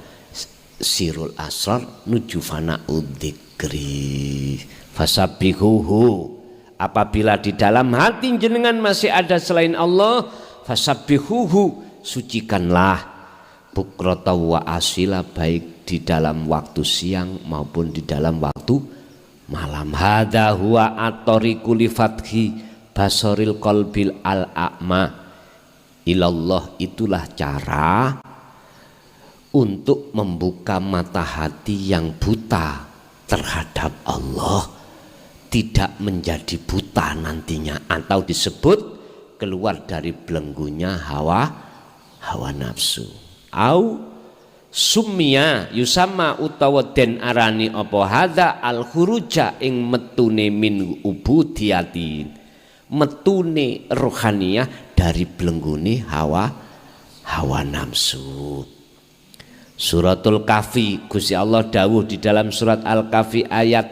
sirul asrar nuju fana'ud dzikri fasabbihuhu. Apabila di dalam hati jenengan masih ada selain Allah, fasabbihuhu, sucikanlah bukrata wa asila, baik di dalam waktu siang maupun di dalam waktu malam. Hadza huwa at-tariqu li fathi basaril qalbil al-a'ma ilallah. Itulah cara untuk membuka mata hati yang buta terhadap Allah, tidak menjadi buta nantinya, atau disebut keluar dari belenggunya hawa nafsu. Au summiya yusamma utawa den arani apa hadza al khuruja ing metune min ubudiyatin, metune rohaniyah dari belenggune hawa nafsu. Suratul Kahfi, Gusti Allah dawuh di dalam surat Al-Kahfi ayat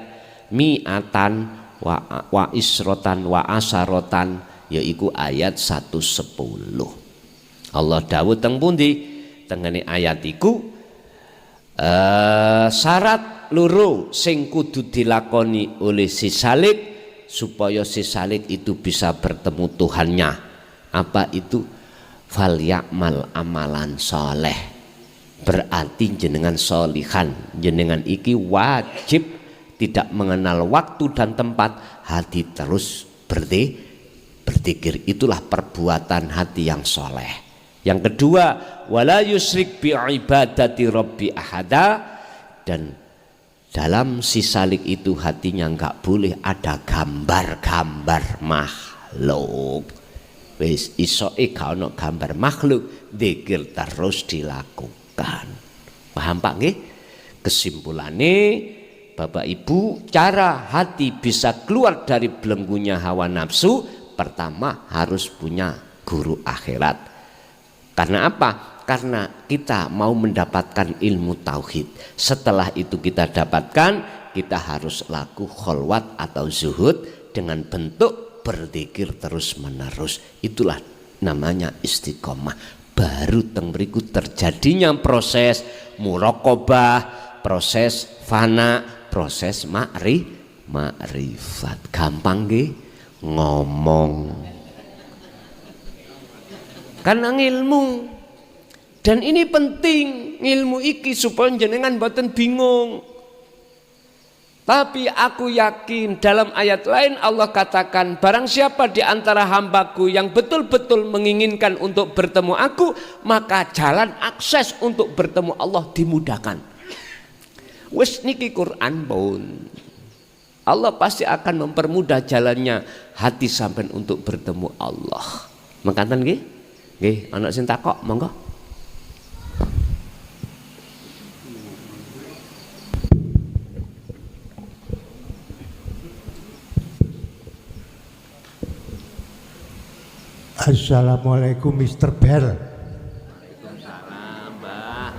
mi'atan wa isrotan wa asarotan, yaitu ayat 110. Allah dawuh teng pundi tengene ayat iku, syarat loro sing kudu dilakoni oleh si salik supaya si salik itu bisa bertemu Tuhannya. Apa itu? Fal ya'mal amalan soleh. Berarti jenengan solihan, jenengan iki wajib tidak mengenal waktu dan tempat, hati terus berzikir. Itulah perbuatan hati yang soleh. Yang kedua, wala yusyrik bi ibadati rabbi ahada, dan dalam si salik itu hatinya enggak boleh ada gambar-gambar makhluk. Wis isoke gak ono gambar makhluk, zikir terus dilakukan. Paham Pak nggih? Kesimpulannya Bapak Ibu, cara hati bisa keluar dari belenggunya hawa nafsu, pertama harus punya guru akhirat. Karena apa? Karena kita mau mendapatkan ilmu tauhid. Setelah itu kita dapatkan, kita harus laku kholwat atau zuhud dengan bentuk berzikir terus menerus. Itulah namanya istiqomah. Baru teng mriku terjadinya proses muraqabah, proses fana, proses makrifat. Gampang nggih ngomong. Karena ilmu. Dan ini penting, ilmu iki supaya jenengan mboten bingung. Tapi aku yakin dalam ayat lain Allah katakan, barang siapa di antara hambaku yang betul-betul menginginkan untuk bertemu aku, maka jalan akses untuk bertemu Allah dimudahkan. Wis niki Quran pun. Allah pasti akan mempermudah jalannya hati sampean untuk bertemu Allah. Mengatakan nggih? Nggih, ana sing takok, monggo. Assalamualaikum Mr. Bell. Waalaikumsalam, Mbak.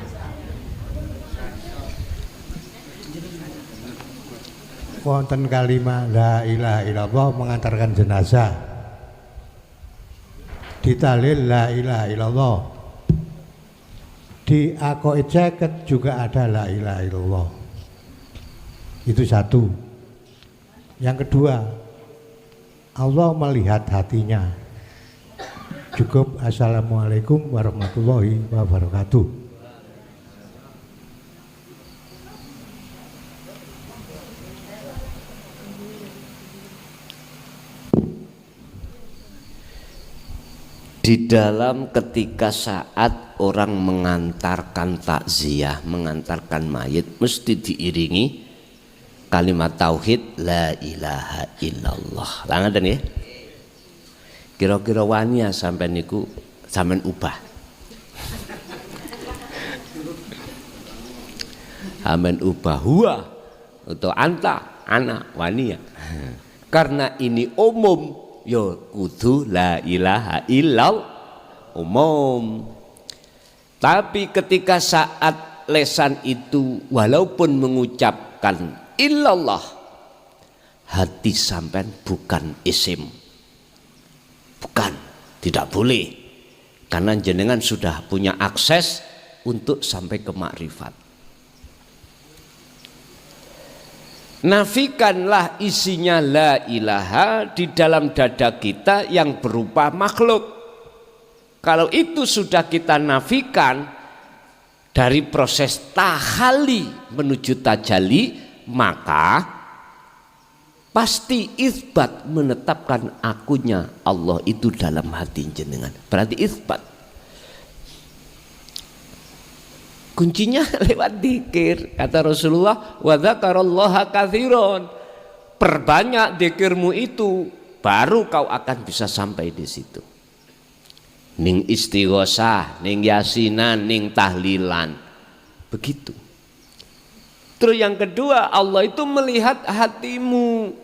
Wonten kalimat la ilaha illallah mengantarkan jenazah. Di tahlil la ilaha illallah. Di aqaid ceket juga ada la ilaha illallah. Itu satu. Yang kedua, Allah melihat hatinya. Cukup assalamualaikum warahmatullahi wabarakatuh. Di dalam ketika saat orang mengantarkan takziah, mengantarkan mayit, mesti diiringi kalimat tauhid la ilaha illallah. Langaten ya? Kira-kira wani ya sampean niku sampean ubah. Sampean ubah huwa atau anta, ana, wani ya. Karena ini umum, yo kudu la ilaha illallah umum. Tapi ketika saat lesan itu walaupun mengucapkan illallah, hati sampean bukan isim. Bukan, tidak boleh. Karena jenengan sudah punya akses untuk sampai ke makrifat. Nafikanlah isinya la ilaha di dalam dada kita yang berupa makhluk. Kalau itu sudah kita nafikan dari proses tahali menuju tajali, maka pasti isbat menetapkan akunya Allah itu dalam hati jenengan. Berarti isbat. Kuncinya lewat dzikir. Kata Rasulullah, wa dzakarallaha katsiran. Perbanyak dzikirmu itu, baru kau akan bisa sampai di situ. Ning istighosah, ning yasinan, ning tahlilan. Begitu. Terus yang kedua, Allah itu melihat hatimu.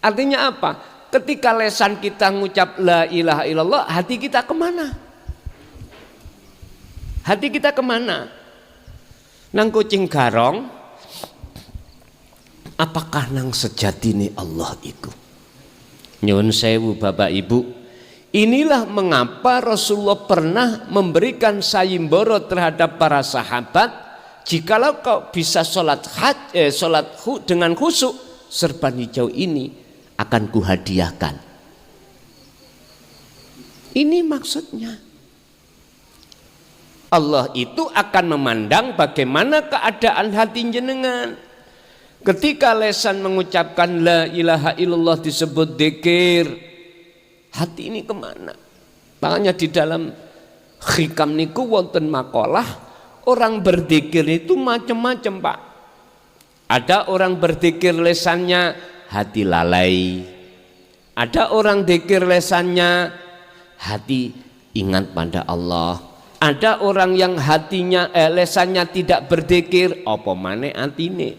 Artinya apa? Ketika lesan kita ngucap la ilaha illallah, hati kita kemana? Hati kita kemana? Nang kucing garong, apakah nang sejatine Allah itu? Nyun sewu Bapak Ibu, inilah mengapa Rasulullah pernah memberikan sayembara terhadap para sahabat. Jikalau kau bisa sholat dengan khusyuk serban hijau ini akan kuhadiahkan. Ini maksudnya. Allah itu akan memandang bagaimana keadaan hati jenengan. Ketika lesan mengucapkan la ilaha illallah disebut dzikir, hati ini kemana? Makanya di dalam hikam niku wonten makalah orang berzikir itu macam-macam, Pak. Ada orang berzikir lesannya hati lalai. Ada orang zikir lesannya hati ingat pada Allah. Ada orang yang hatinya lesannya tidak berzikir, apa maneh atine.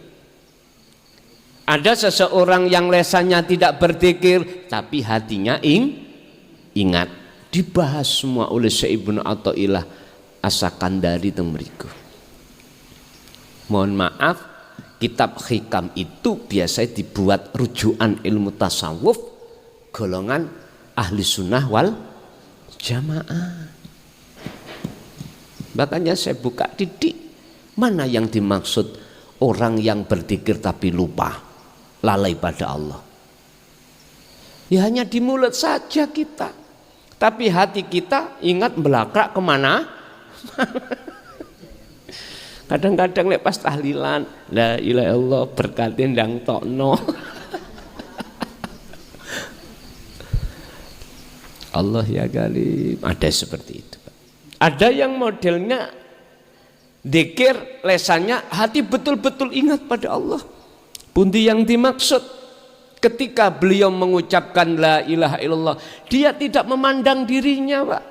Ada seseorang yang lesannya tidak berzikir tapi hatinya ingat. Dibahas semua oleh Syekh Ibnu Athaillah As-Sakandari teng mriku. Mohon maaf, kitab hikam itu biasanya dibuat rujukan ilmu tasawuf golongan ahli sunnah wal jamaah. Makanya saya buka didik, mana yang dimaksud orang yang berzikir tapi lupa, lalai pada Allah. Ya hanya di mulut saja kita, tapi hati kita ingat belakrak kemana? Kadang-kadang pas tahlilan, la ilaha illallah berkatin ndang tokno. Allah ya Galim, ada seperti itu. Ada yang modelnya dzikir lesannya hati betul-betul ingat pada Allah. Pundi yang dimaksud ketika beliau mengucapkan la ilaha illallah, dia tidak memandang dirinya, Pak.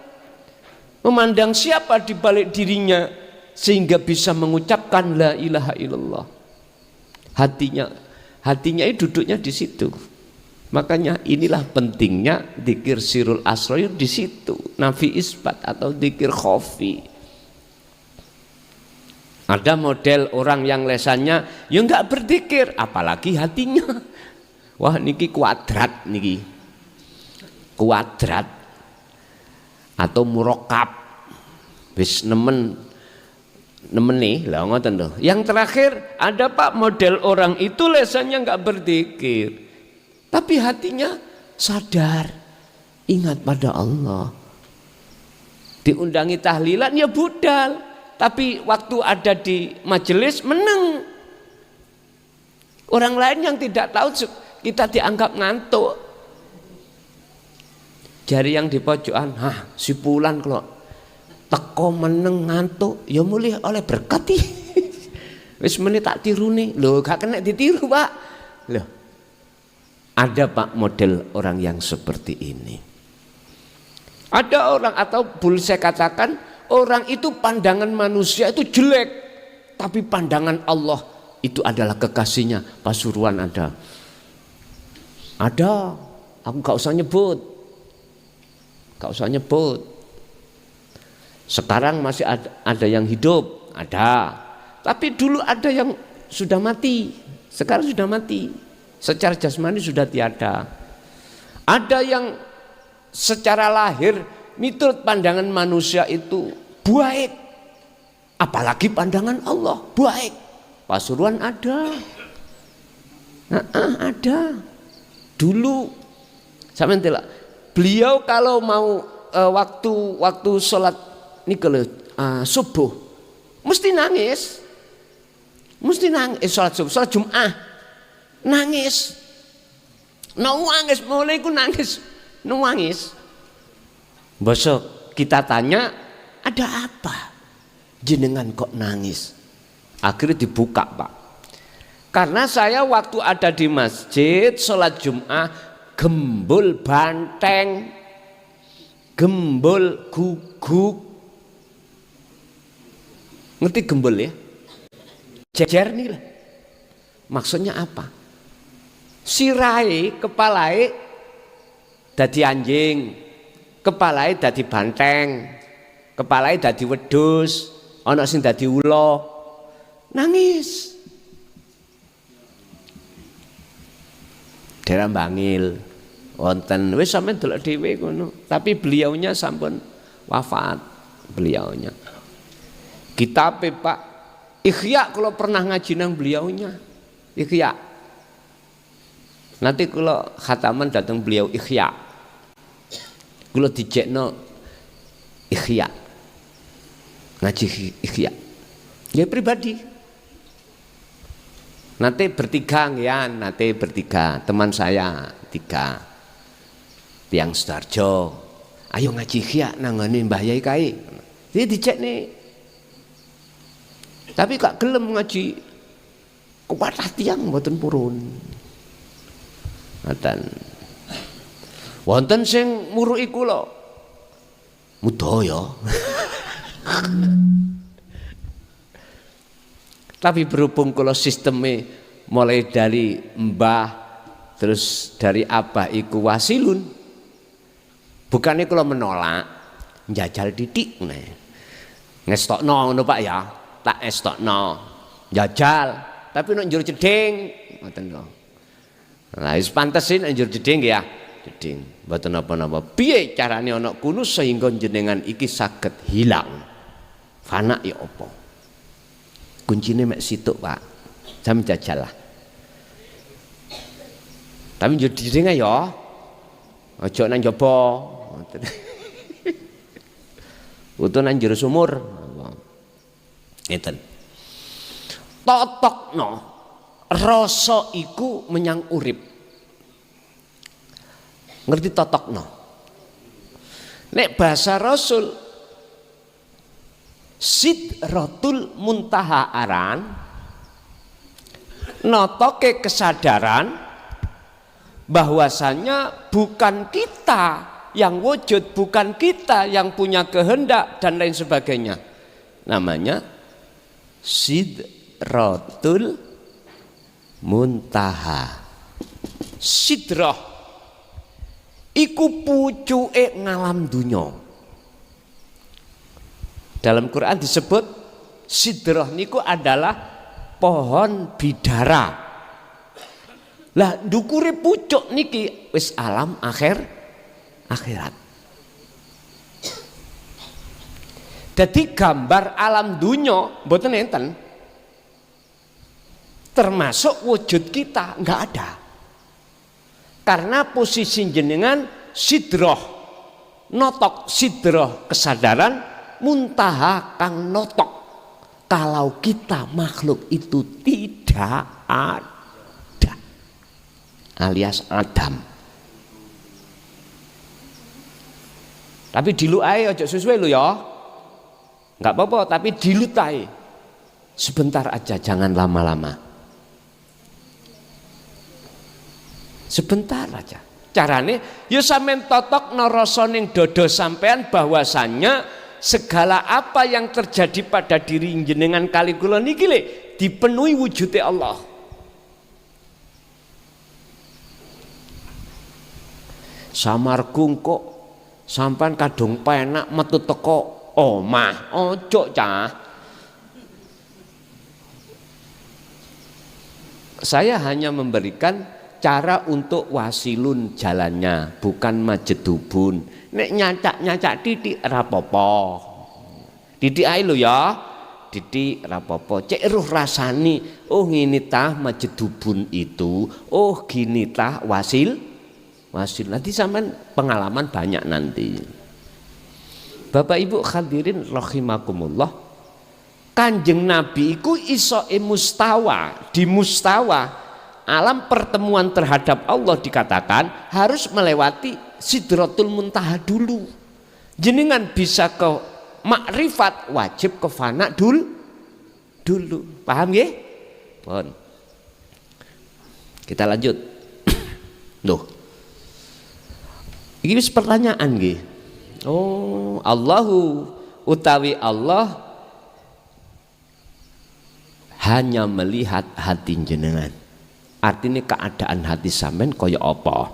Memandang siapa di balik dirinya sehingga bisa mengucapkan la ilaha illallah. Hatinya itu duduknya di situ. Makanya inilah pentingnya dzikir sirul asrar di situ, nafi isbat atau dzikir khafi. Ada model orang yang lesannya ya enggak berzikir, apalagi hatinya. Wah niki kuadrat niki. Kuadrat atau murokab. Wis nemen nih lah ngoten lho. Yang terakhir ada Pak model orang itu lesannya enggak berzikir. Tapi hatinya sadar, ingat pada Allah. Diundangi tahlilan ya budal, tapi waktu ada di majelis meneng. Orang lain yang tidak tahu kita dianggap ngantuk. Jari yang di pojokan, si Pulan kalau teko meneng ngantuk, ya mulih oleh berkat. Wis meneh tak tiruni, lho gak kena ditiru, Pak. Loh. Ada Pak model orang yang seperti ini. Ada orang atau boleh saya katakan orang itu pandangan manusia itu jelek, tapi pandangan Allah itu adalah kekasihnya. Pasuruan ada, aku gak usah nyebut, Sekarang masih ada yang hidup, ada, tapi dulu ada yang sudah mati, sekarang sudah mati. Secara jasmani sudah tiada. Ada yang secara lahir miturut pandangan manusia itu baik, apalagi pandangan Allah baik. Pasuruan ada, ada. Dulu sampean telak, beliau kalau mau waktu sholat nikel subuh mesti nangis, sholat subuh, sholat Jumat. Nangis, mulai ku nangis. Besok kita tanya, ada apa? Jenengan kok nangis? Akhirnya dibuka, Pak. Karena saya waktu ada di masjid sholat Jumat, gembul banteng, gembul guguk. Ngerti gembul ya? Jejer nih lah. Maksudnya apa? Sirai, kepalai dadi anjing, kepalai dadi banteng, kepalai dadi wedhus, ana sing dadi ula. Nangis. Daerah Bangil wonten wis sampeyan delok dhewe ngono, tapi beliaunya sampun wafat beliaunya. Kitab Pak Ikhya kalau pernah ngaji nang beliaunya. Ikhya Nanti kalau khataman datang beliau Ikhya, kalau dijekno Ikhya, ngaji Ikhya, ya pribadi. Nanti bertiga ya, nanti bertiga, teman saya 3, tiang Sudarjo, ayo ngaji Ikhya nangani Mbah Yai Kai, dia dicek nih. Tapi gak gelem ngaji, kuatah tiang mboten purun. Ngoten. Wonten sing muruki kula. Mudaya. Tapi berhubung kula sisteme mulai dari mbah terus dari abah iku wasilun. Bukannya kula menolak, njajal titik nih. Ngestokno ngono Pak ya. Tak estokno. Njajal, tapi nek njur jeding ngoten lho. Lah wis pantesin njur jeding ya. Jeding, mboten napa-napa. Piye carane ana kunus sehingga jenengan iki saged hilang? Fana ya apa? Kuncine mek situk, Pak. Jam jajal lah. Tapi njur jeding ya. Aja nang jaba. Ngoten. Utuh nang jero sumur. Ngeten. Totokno rasa iku menyang urip. Ngerti totokno? Nek bahasa Rasul Sidratul Muntaha aran notoke kesadaran bahwasanya bukan kita yang wujud, bukan kita yang punya kehendak dan lain sebagainya. Namanya Sidratul Muntaha. Sidrah iku pucuke ngalam dunya. Dalam Quran disebut sidrah niku adalah pohon bidara. Lah ndukure pucuk niki wis alam akhirat. Jadi gambar alam dunya mboten enten. Termasuk wujud kita enggak ada. Karena posisi jenengan sidroh, notok sidroh kesadaran, muntaha kang notok. Kalau kita makhluk itu tidak ada, alias Adam. Tapi dilu ae aja sesuai lo ya, nggak apa-apa. Tapi dilut ae, sebentar aja, jangan lama-lama. Sebentar aja. Carane ya sampean totokno rasa ning dodo sampean bahwasannya segala apa yang terjadi pada diri jenengan kali kula niki le dipenuhi wujude Allah. Samargung kok sampean kadung penak metu teko omah, ojo cah. Saya hanya memberikan cara untuk wasilun jalannya, bukan majedubun. Nek nyacak titik rapopo, titik ae lho ya, titik rapopo. Cek ruh rasani, oh ngini tah majedubun itu, oh gini tah wasil. Nanti sampean pengalaman banyak nanti. Bapak Ibu hadirin rahimakumullah, Kanjeng Nabi iku isoke mustawa, di mustawa alam pertemuan terhadap Allah dikatakan harus melewati Sidratul Muntaha dulu. Jenengan bisa ke makrifat wajib ke fana dulu. Paham ya? Pun. Kita lanjut. Loh. Ini pertanyaan nggih. Oh, Allahu utawi Allah hanya melihat hati jenengan. Artinya keadaan hati sampean kaya apa?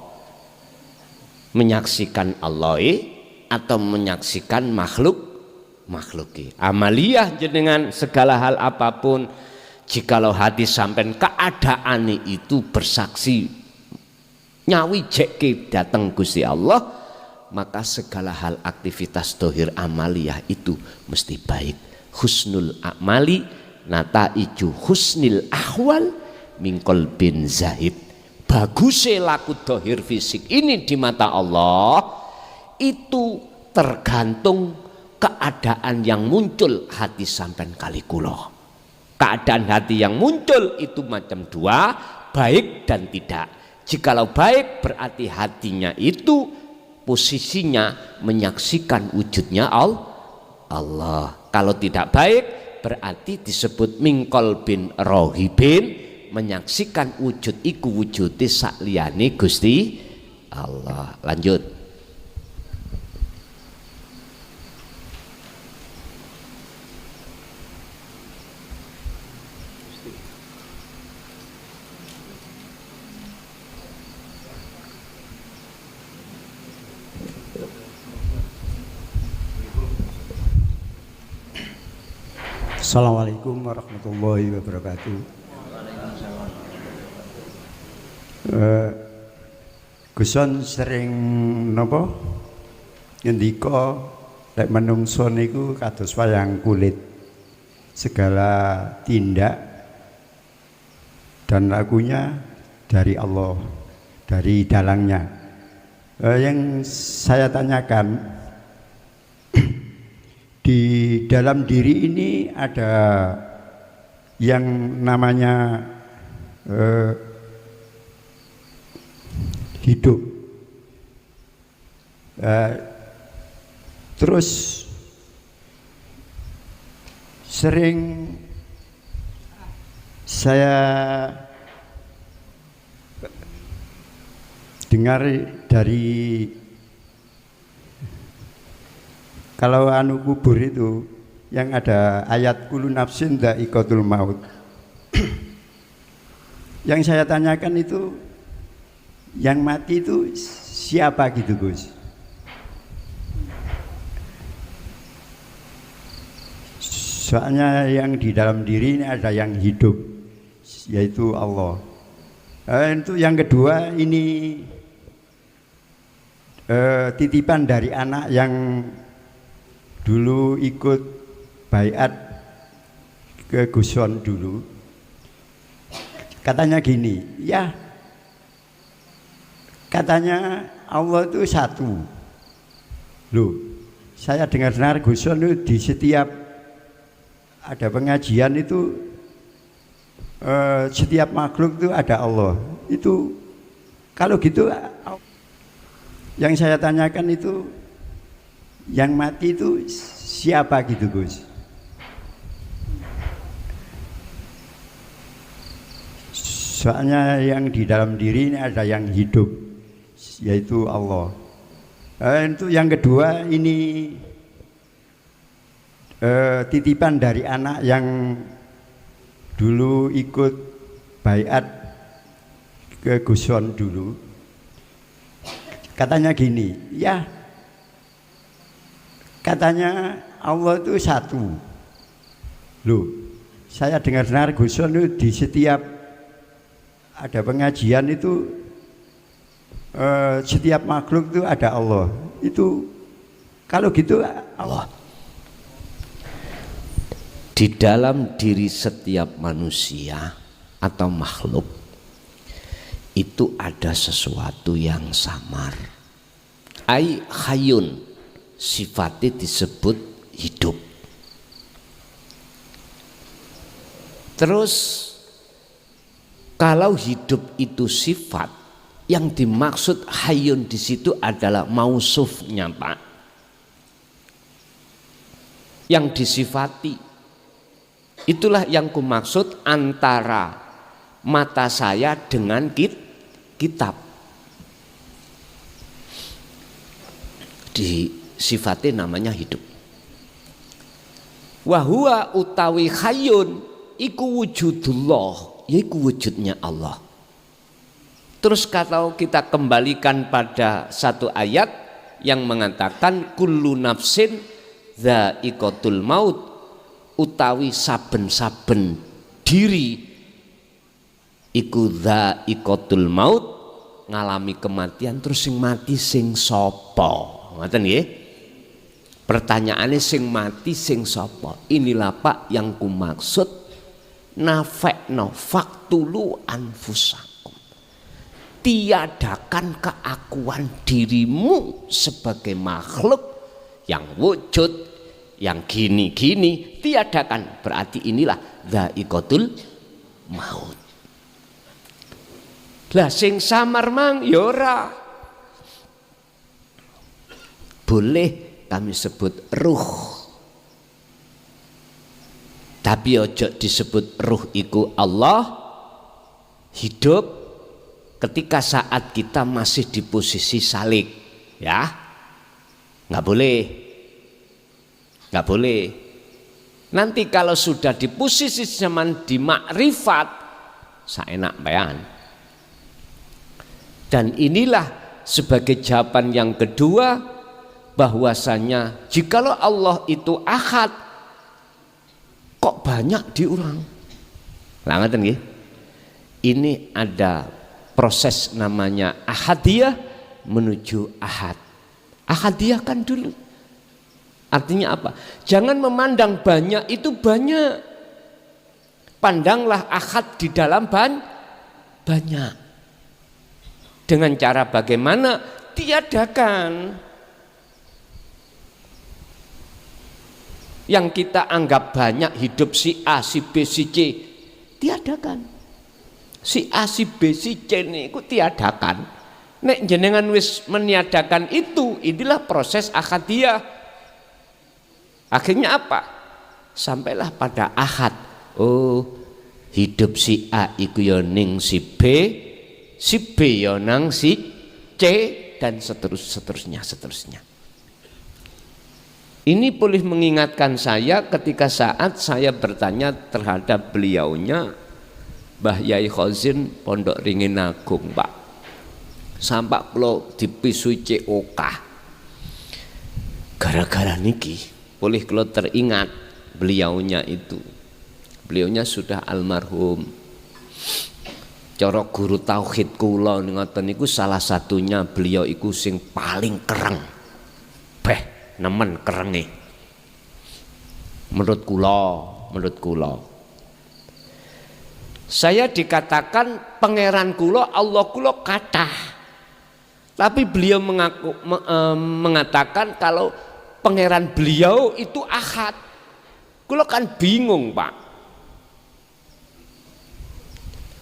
Menyaksikan Allah atau menyaksikan makhluk? Amaliyah jenengan segala hal apapun, jikalau hati sampean keadaan itu bersaksi nyawi jeki datang Gusti Allah, maka segala hal aktivitas dohir amaliyah itu mesti baik. Husnul amali nataiju husnil ahwal mingkol bin zahid. bagusnya laku dohir fisik ini di mata Allah itu tergantung keadaan yang muncul hati sampean kali kula. Keadaan hati yang muncul itu macam dua, baik dan tidak. Jikalau baik berarti hatinya itu posisinya menyaksikan wujudnya Allah. Kalau tidak baik berarti disebut mingkol bin rohibin, menyaksikan wujud iku wujude sakliyane Gusti Allah. Lanjut. Assalamualaikum warahmatullahi wabarakatuh. Guson sering napa ngendika lek menungso niku kados wayang kulit, segala tindak dan lakunya dari Allah, dari dalangnya. Yang saya tanyakan, di dalam diri ini ada yang namanya hidup. Terus sering saya dengar dari kalau anu kubur itu yang ada ayat kullu nafsin dha'iqatul maut. Yang saya tanyakan itu yang mati itu siapa gitu Gus? Soalnya yang di dalam diri ini ada yang hidup, yaitu Allah. Itu yang kedua ini titipan dari anak yang dulu ikut baiat ke Guson dulu. Katanya gini, ya katanya Allah itu satu. Loh, saya dengar-dengar Guson itu di setiap ada pengajian itu setiap makhluk itu ada Allah. Itu kalau gitu yang saya tanyakan itu yang mati itu siapa gitu Gus? Soalnya yang di dalam diri ini ada yang hidup, yaitu Allah. Itu yang kedua ini titipan dari anak yang dulu ikut baiat ke Guson dulu. Katanya gini, ya katanya Allah itu satu. Loh, saya dengar-dengar Guson itu di setiap ada pengajian itu setiap makhluk itu ada Allah. Itu kalau gitu Allah di dalam diri setiap manusia atau makhluk itu ada sesuatu yang samar. Ai hayun, sifatnya disebut hidup. Terus kalau hidup itu sifat, yang dimaksud hayun di situ adalah mausufnya Pak, yang disifati. Itulah yang kumaksud antara mata saya dengan kitab. Sifatnya namanya hidup. Wahua utawi hayun iku wujudullah, yaitu wujudnya Allah. Terus kalau kita kembalikan pada satu ayat yang mengatakan kullu nafsin dha'iqatul maut, utawi saben-saben diri iku dha'iqatul maut, ngalami kematian. Terus sing mati sing sapa? Ngoten nggih. Pertanyaannya sing mati sing sapa? Inilah Pak yang kumaksud nafekno faktulu anfusakum. tiadakan keakuan dirimu sebagai makhluk yang wujud, yang gini-gini, tiadakan. Berarti inilah dha'iqatul maut. Lah sing samar mang ya ora. Boleh kami sebut ruh. Tapi ojo disebut ruh iku Allah hidup ketika saat kita masih di posisi salik, ya. Nggak boleh. Nggak boleh. Nanti kalau sudah di posisi zaman di makrifat, saenak bayan. Dan inilah sebagai jawaban yang kedua, bahwasanya jikalau Allah itu ahad, kok banyak diurang. Lah ngaten nggih. Ini ada proses namanya ahadiyah menuju ahad. Ahadiyah kan dulu. Artinya apa? Jangan memandang banyak itu banyak. Pandanglah ahad di dalam banyak. Dengan cara bagaimana? Tiadakan. Yang kita anggap banyak hidup si A, si B, si C, tiadakan. Si A, si B, si C ini ku tiadakan. Nek jenengan wis meniadakan itu, inilah proses ahadiyah. Akhirnya apa? Sampailah pada ahad. Oh, hidup si A iku ya ning si B, si B ya nang si C, dan seterusnya. Ini boleh mengingatkan saya ketika saat saya bertanya terhadap beliaunya Mbah Yai Khazin Pondok Ringin Agung, Pak. Sampak kula dipisui COK. Gara-gara niki boleh kula teringat beliaunya itu. Beliaunya sudah almarhum. Cara guru tauhid kula ngoten niku salah satunya beliau iku sing paling kereng. Nemen kerenge. Menurut kula. Saya dikatakan pangeran kula, Allah kula kathah. Tapi beliau mengatakan kalau pangeran beliau itu ahad. Kula kan bingung, Pak.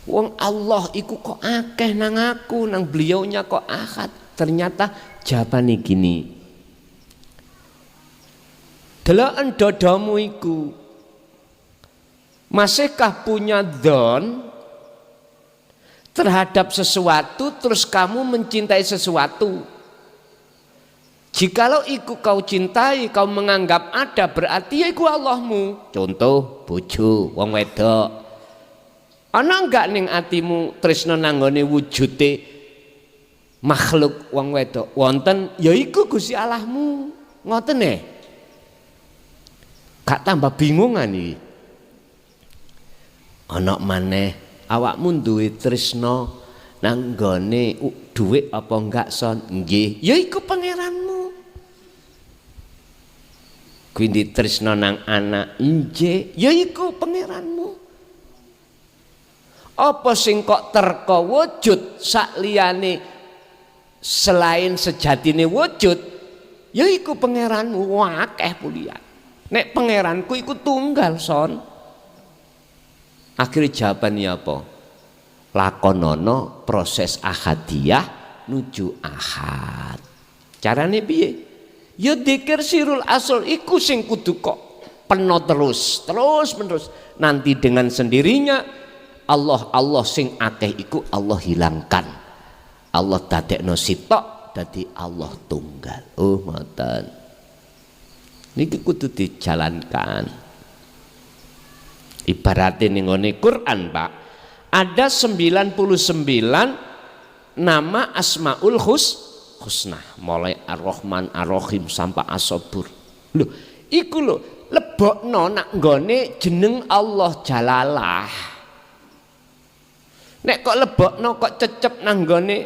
Wong Allah iku kok akeh nang aku, nang beliaunya kok ahad. Ternyata jawabane gini. Deloken dodomu iku masihkah punya dzon terhadap sesuatu terus kamu mencintai sesuatu? Jikalau iku kau cintai, kau menganggap ada, berarti iku Allahmu. Contoh bojo wong wedok. Ana enggak ning atimu tresna nanggone wujude makhluk wong wedok? Wonten, ya iku Gusti Allahmu. Ngoten nggih. Gak tambah bingungan iki. Ana maneh awakmu duwe tresna nang nggone dhuwit apa enggak son? Nggih, ya iku pangeranmu. Kuwi tresna nang anak, nggih, ya iku pangeranmu. Apa sing kok terka wujud sakliyane selain sejatine wujud, ya iku pangeranmu. Wah, akeh pulian. Nek pangeranku iku tunggal son. Akhirnya jawabannya apa? Lakonono proses ahadiyah nuju ahad. Carane piye? Ya dzikir sirul asal iku sing kudu kok peno terus menerus. Nanti dengan sendirinya Allah sing akeh iku Allah hilangkan. Allah dadekno sitok dadi Allah tunggal. Oh ngoten. Niki kudu dijalankan. Ibaratnya ning ngene Quran, Pak, ada 99 nama Asmaul Husna, mulai Ar-Rahman, Ar-Rahim sampai As-Sabur. Lho, iku lho lebokno nak nggone jeneng Allah Jalalah. Nek kok lebokno kok cecep nang nggone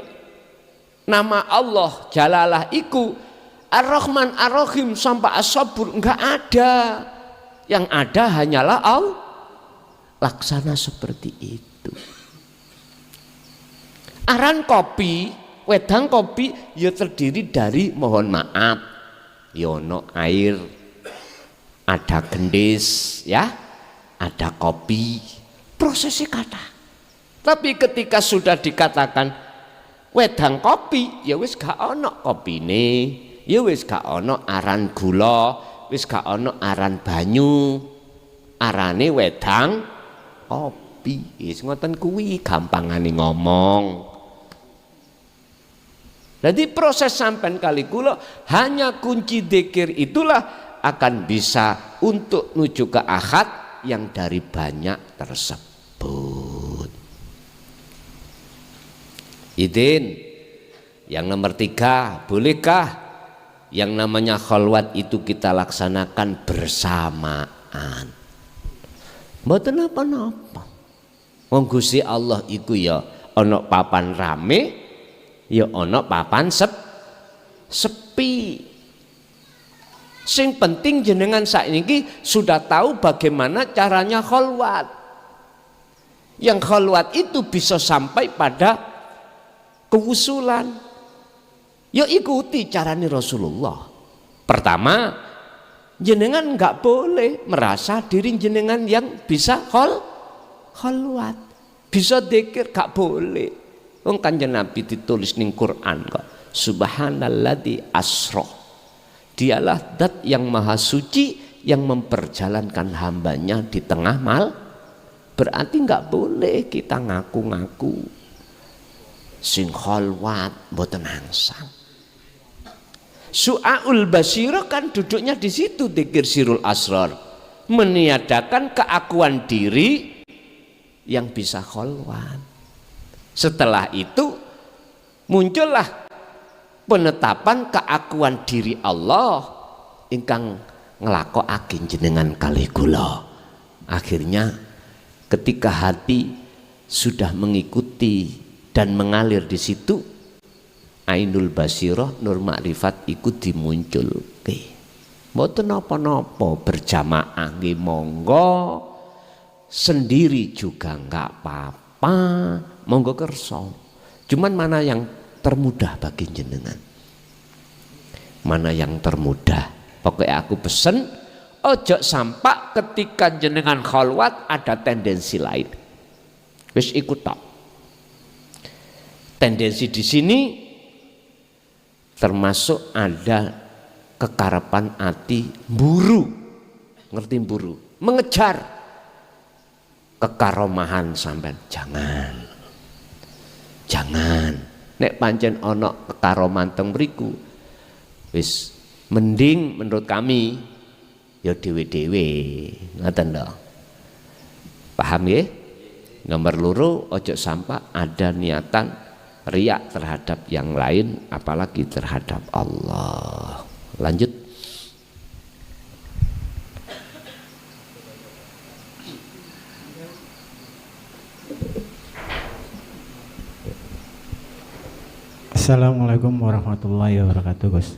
nama Allah Jalalah iku Ar-Rahman, Ar-Rahim sampai As-Sabur enggak ada. Yang ada hanyalah Allah. Laksana seperti itu. Aran kopi, wedang kopi ya terdiri dari mohon maaf, ya ono air, ada gendis, ya, ada kopi, prosesnya kata. Tapi ketika sudah dikatakan wedang kopi, ya wis gak ono kopine, ya wis gak ono aran gula, wis gak ono aran banyu, arane wedang kopi. Wis ngoten kuwi gampangane ngomong. Jadi proses sampean kali kula hanya kunci dzikir itulah akan bisa untuk menuju ke akad yang dari banyak tersebut. Idin, yang nomor 3, bolehkah yang namanya khalwat itu kita laksanakan bersamaan? Mboten napa-napa. Wong Gusti Allah iku ya ana papan rame, ya ana papan sepi. Sing penting jenengan saiki sudah tahu bagaimana caranya khalwat. Yang khalwat itu bisa sampai pada kewusulan. Ya ikuti caranya Rasulullah. Pertama, jenengan nggak boleh merasa diri jenengan yang bisa khalwat, bisa dzikir, gak boleh. Wong Kanjeng Nabi ditulis ning Quran kok. Subhanalladzi asra. Dialah zat yang maha suci yang memperjalankan hambanya di tengah mal. Berarti nggak boleh kita ngaku-ngaku sing khalwat mboten angsal. Su'aul basirah kan duduknya di situ, dzikir sirul asrar, meniadakan keakuan diri yang bisa khalwat. Setelah itu muncullah penetapan keakuan diri Allah ingkang nglakokaken jenengan kalih kula. Akhirnya ketika hati sudah mengikuti dan mengalir di situ, ainul basirah nur makrifat iku dimunculke. Mboten napa-napa, berjamaah nggih monggo, sendiri juga enggak apa-apa, monggo kersa. Cuman mana yang termudah bagi jenengan? Mana yang termudah? Pokoknya aku pesen ojo sampai ketika jenengan khalwat ada tendensi lain. Wis ikut tok. Tendensi di sini termasuk ada kekarapan hati buru, ngerti buru, mengejar kekaromahan sampean. Jangan. Nek pancen ono kekaroman teng mriku, wis mending menurut kami ya dhewe-dhewe, ngoten lho. Paham ya? Nomor loro, ojo sampai ada niatan riak terhadap yang lain, apalagi terhadap Allah. Lanjut. Assalamualaikum warahmatullahi wabarakatuh, Gus.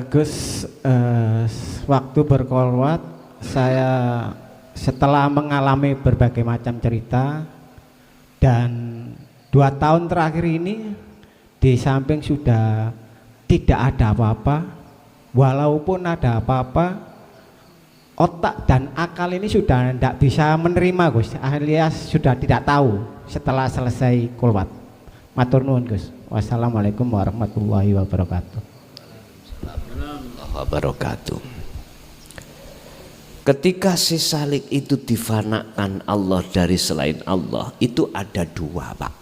Gus, waktu berkholwat saya setelah mengalami berbagai macam cerita, dan 2 tahun terakhir ini di samping sudah tidak ada apa-apa, walaupun ada apa-apa, otak dan akal ini sudah tidak bisa menerima, Gus, alias sudah tidak tahu setelah selesai kholwat. Matur nuwun, Gus. Wassalamualaikum warahmatullahi wabarakatuh. Ketika si salik itu difanakan Allah dari selain Allah, itu ada 2, Pak.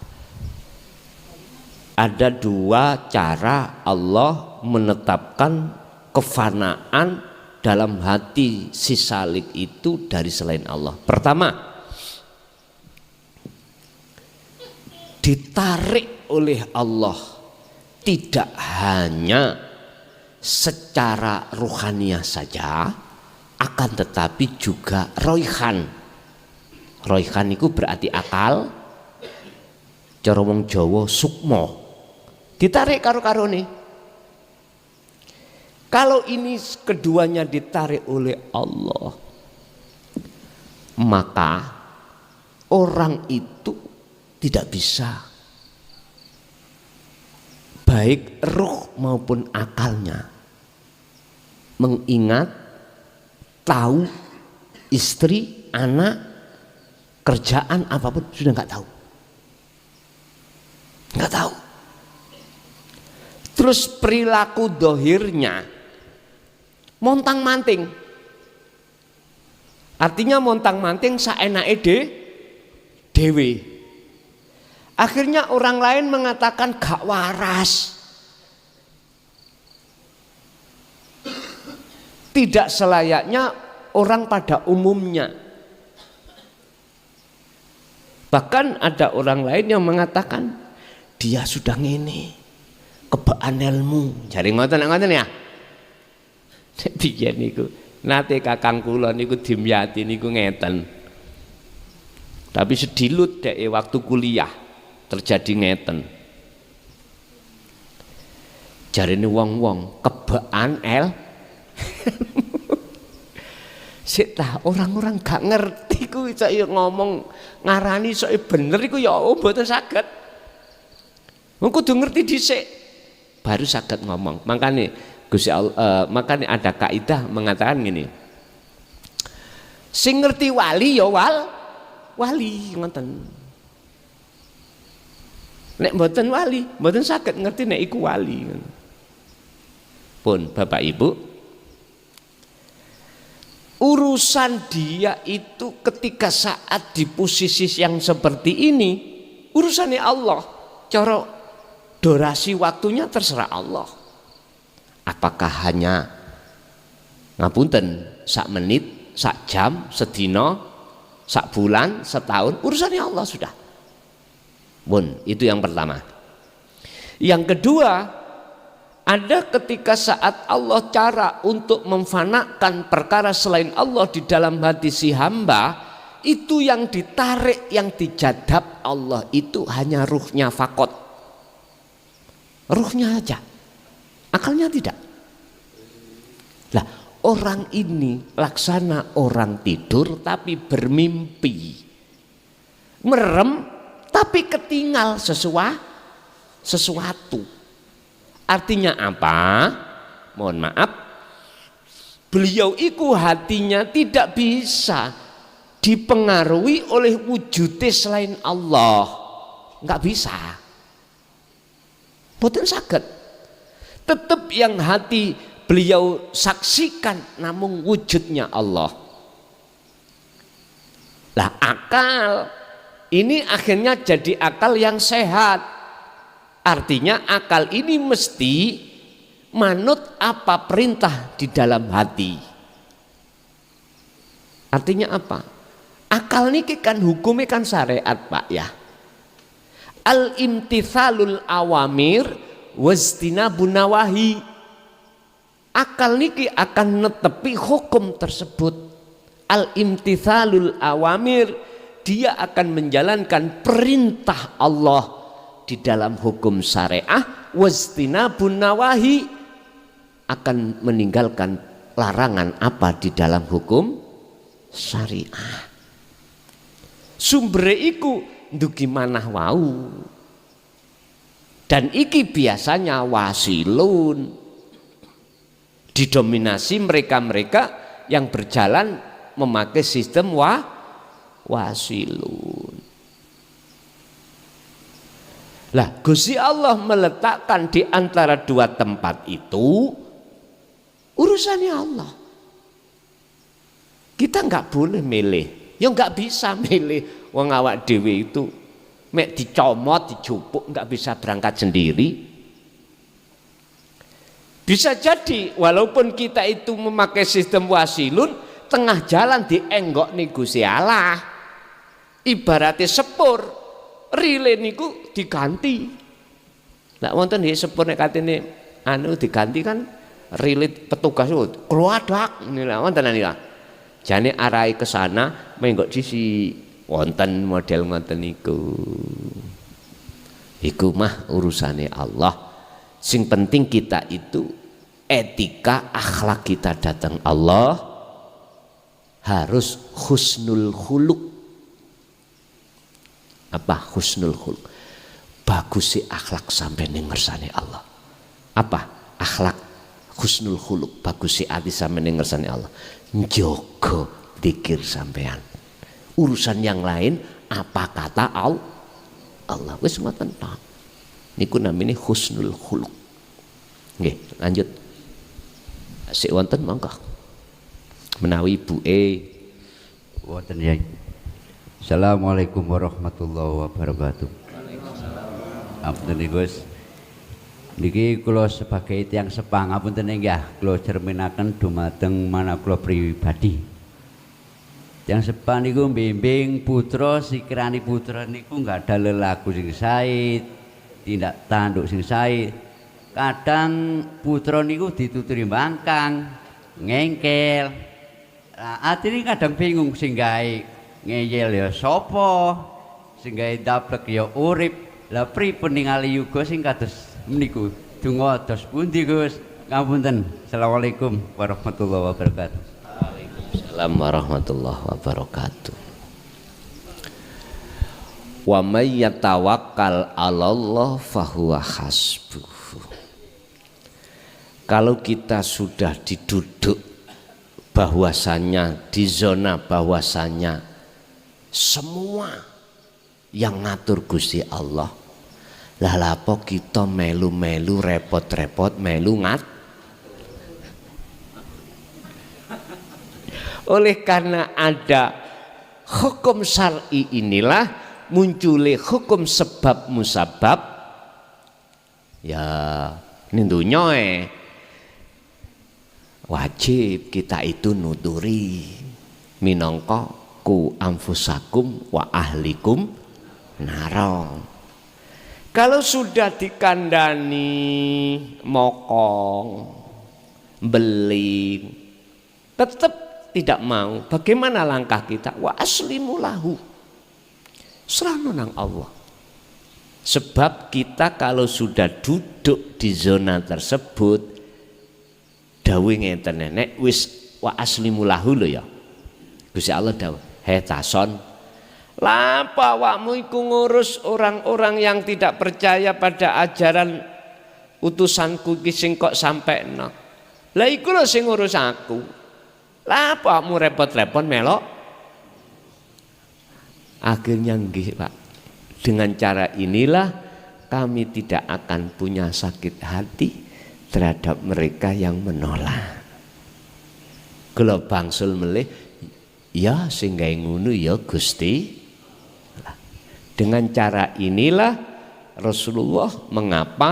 Ada 2 cara Allah menetapkan kefanaan dalam hati si salik itu dari selain Allah. Pertama, ditarik oleh Allah tidak hanya secara ruhaniah saja, akan tetapi juga roihan. Roihan itu berarti akal, cara wong Jawa sukma, ditarik karo-karo nih. Kalau ini keduanya ditarik oleh Allah, maka orang itu tidak bisa, baik ruh maupun akalnya, mengingat, tahu, istri, anak, kerjaan apapun sudah nggak tahu, nggak tahu. Terus perilaku dohirnya montang manting, artinya montang manting saenake dewe. Akhirnya orang lain mengatakan gak waras, tidak selayaknya orang pada umumnya. Bahkan ada orang lain yang mengatakan dia sudah ngene, kebaan ilmu. Jare ngoten ya. Piye niku? Nate kakang kula niku Dimyati niku ngeten. Tapi sedilut dek waktu kuliah terjadi ngeten. Jarine wong-wong kebaan sik tah orang-orang gak ngerti ku iso ngomong ngarani sok bener iku ya mboten saged. Wong kudu ngerti dhisik baru saged ngomong. Makane Gusti Allah, makane ada kaidah mengatakan gini. Sing ngerti wali ya wali ngoten. Nek mboten wali, mboten saged ngerti nek iku wali. Pun Bapak Ibu, urusan dia itu ketika saat di posisi yang seperti ini, urusannya Allah. Cara durasi waktunya terserah Allah. Apakah hanya ngapunten sak menit, sak jam, sedino, sak bulan, setahun, urusannya Allah sudah. Bun, itu yang pertama. Yang kedua, ada ketika saat Allah cara untuk memfanakan perkara selain Allah di dalam hati si hamba, itu yang ditarik, yang dijadab Allah itu hanya ruhnya fakot. Ruhnya aja, akalnya tidak. Lah, orang ini laksana orang tidur tapi bermimpi, merem tapi ketinggal sesuatu. Artinya apa? Mohon maaf, beliau itu hatinya tidak bisa dipengaruhi oleh wujudnya selain Allah, nggak bisa. Boten saged. Tetap yang hati beliau saksikan namun wujudnya Allah. Lah akal ini akhirnya jadi akal yang sehat. Artinya akal ini mesti manut apa perintah di dalam hati. Artinya apa? Akal ini kan hukumnya kan syariat Pak ya. Al-imtithalul awamir wastinabun nawahi. Akal niki akan netepi hukum tersebut. Al-imtithalul awamir, dia akan menjalankan perintah Allah di dalam hukum syariah. Wastinabun nawahi, akan meninggalkan larangan apa di dalam hukum syariah. Sumber iku ndugi manah wau. Dan iki biasanya wasilun, didominasi mereka-mereka yang berjalan memakai sistem wasilun. Lah, Gusti Allah meletakkan di antara dua tempat itu urusannya Allah. Kita nggak boleh milih, ya nggak bisa milih. Wong awak dhewe itu mek dicomot, dicupuk, nggak bisa berangkat sendiri. Bisa jadi walaupun kita itu memakai sistem wasilun, tengah jalan dienggok nih Gusti Allah. Ibaratnya sepur, rile niku diganti. Lah wonten nggih sepur nek katene anu diganti kan rile petugas kluwadak niku wonten niku. Jane arahe ke sana menggok sisi wonten model ngoten niku. Iku mah urusane Allah. Sing penting kita itu etika akhlak kita datang Allah harus husnul khuluq. Apa husnul khuluq? Bagus akhlak sampai ning ngersane Allah. Apa akhlak husnul khuluq? Bagus ati sampai ning ngersane Allah. Njogo zikir sampean. Urusan yang lain apa kata Allah wis ngoten tok. Niku namine husnul khuluq. Nggih, lanjut. Sik wonten monggo. Menawi ibuke wonten ya. Assalamualaikum warahmatullahi wabarakatuh. Apunten Gus. Niki kula sebagai tiyang sepang apunten nggih kula cerminaken dumateng manah kula pribadi. Tiyang sepang niku mbimbing putra sikirani putra niku nggak ada lelaku sing sae, tindak tanduk sing sae. Kadang putra niku dituturi mbangkang, ngengkel. Nah, atine kadang bingung sing gawe ngeyel ya sapa, sing gawe daplek ya urip. Lah pripun ningali yuga sing kados meniku? Donga dos pundi Gus? Ngapunten. Assalamualaikum warahmatullahi wabarakatuh. Waalaikumsalam warahmatullahi wabarakatuh. Wa may yatawakkal 'alallah fahuwa hasbuh. Kalau kita sudah diduduk bahwasannya di zona bahwasannya semua yang ngatur Gusti Allah, lah lapo kita melu-melu repot-repot melu ngat. Oleh karena ada hukum syar'i inilah munculnya hukum sebab musabab ya nindunya wajib kita itu nuturi minangka ku anfusakum wa ahlikum narong. Kalau sudah dikandani mokong beli tetap tidak mau, bagaimana langkah kita? Wa aslimu lahu, serahno nang Allah. Sebab kita kalau sudah duduk di zona tersebut dawuh ngeten nek wis wa aslimu lahu lho ya. Gusti Allah dawuh, "He tason, lapa awakmu iku ngurus orang-orang yang tidak percaya pada ajaran utusanku iki sing kok sampekno. Lah iku lho sing ngurus aku. Lapa awakmu repot-repot melok?" Akhirnya nggih, Pak. Dengan cara inilah kami tidak akan punya sakit hati terhadap mereka yang menolak. Kula bangsul melih ya sing gawe ngono ya Gusti. Dengan cara inilah Rasulullah mengapa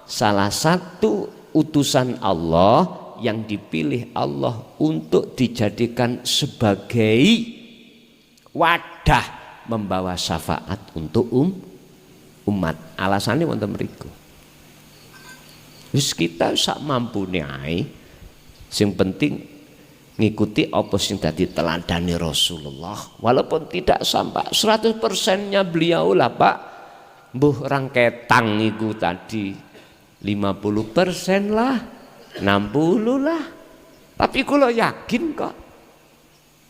salah satu utusan Allah yang dipilih Allah untuk dijadikan sebagai wadah membawa syafaat untuk umat. Alasannya wonten mriku. Wis kita sak mampune ae. Sing penting ngikuti apa sing dadi teladane Rasulullah. Walaupun tidak sampai 100%-nya beliau lah Pak. Mbuh rangketang iku tadi 50% lah, 60 lah. Tapi kula yakin kok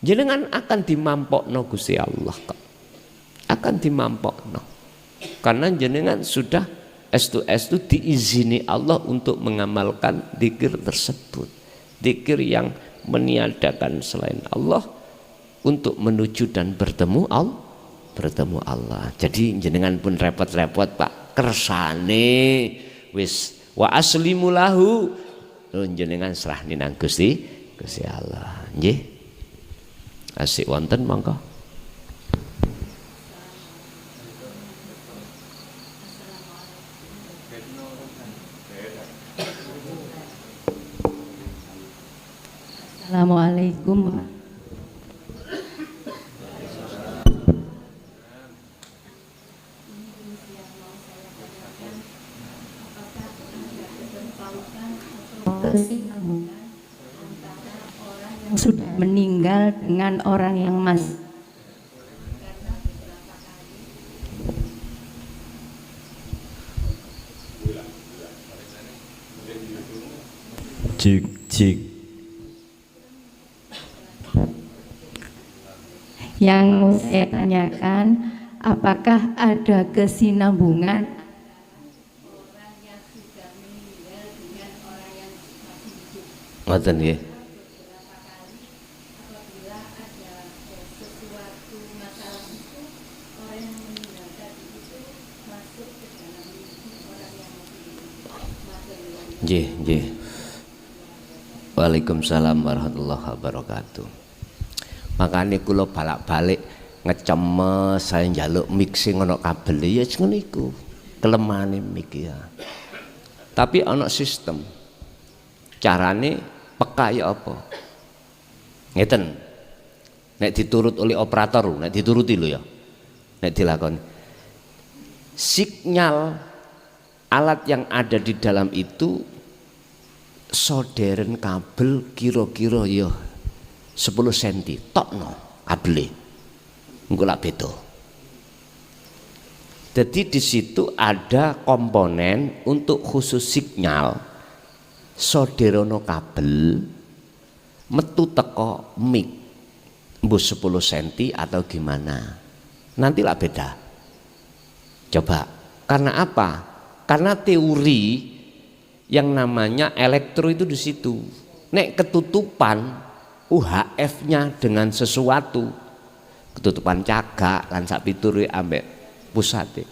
jenengan akan dimampokno Gusti Allah kok. Akan dimampokno. Karena jenengan sudah estu diizini Allah untuk mengamalkan dzikir tersebut. Dzikir yang meniadakan selain Allah untuk menuju dan bertemu Allah. Jadi jenengan pun repot-repot Pak, kersane wis wa aslimu lahu, jenengan serahni nang Gusti Allah. Nggih. Asik wonten monggo. Assalamualaikum. Sudah meninggal dengan orang yang masih cik. yang saya tanyakan, apakah ada kesinambungan orang yang sudah meninggal dengan orang yang masih hidup? Ngoten nggih. Beberapa kali apabila ada sesuatu masalah itu, orang yang meninggal tadi itu masuk ke dalam mimpi orang yang masih hidup. Nggih, nggih. Waalaikumsalam warahmatullahi wabarakatuh. Makanya kula balak-balik ngecemes saya njaluk mixing ana kabel ya ngono iku. Kelemahane mik ya. Tapi ana sistem. Carane peka ya apa? Ngeten. Nek diturut oleh operator, nek dituruti lho ya. Nek dilakoni. Sinyal alat yang ada di dalam itu soderen kabel kira-kira ya 10 cm tokno kabele engko lak beda. Jadi di situ ada komponen untuk khusus sinyal soderono kabel metu teko mic mbus 10 cm atau gimana nanti lah beda. Coba karena apa? Karena teori yang namanya elektro itu di situ. Nek ketutupan UHF-nya dengan sesuatu, ketutupan cagak lan sak pituri ambek pusate,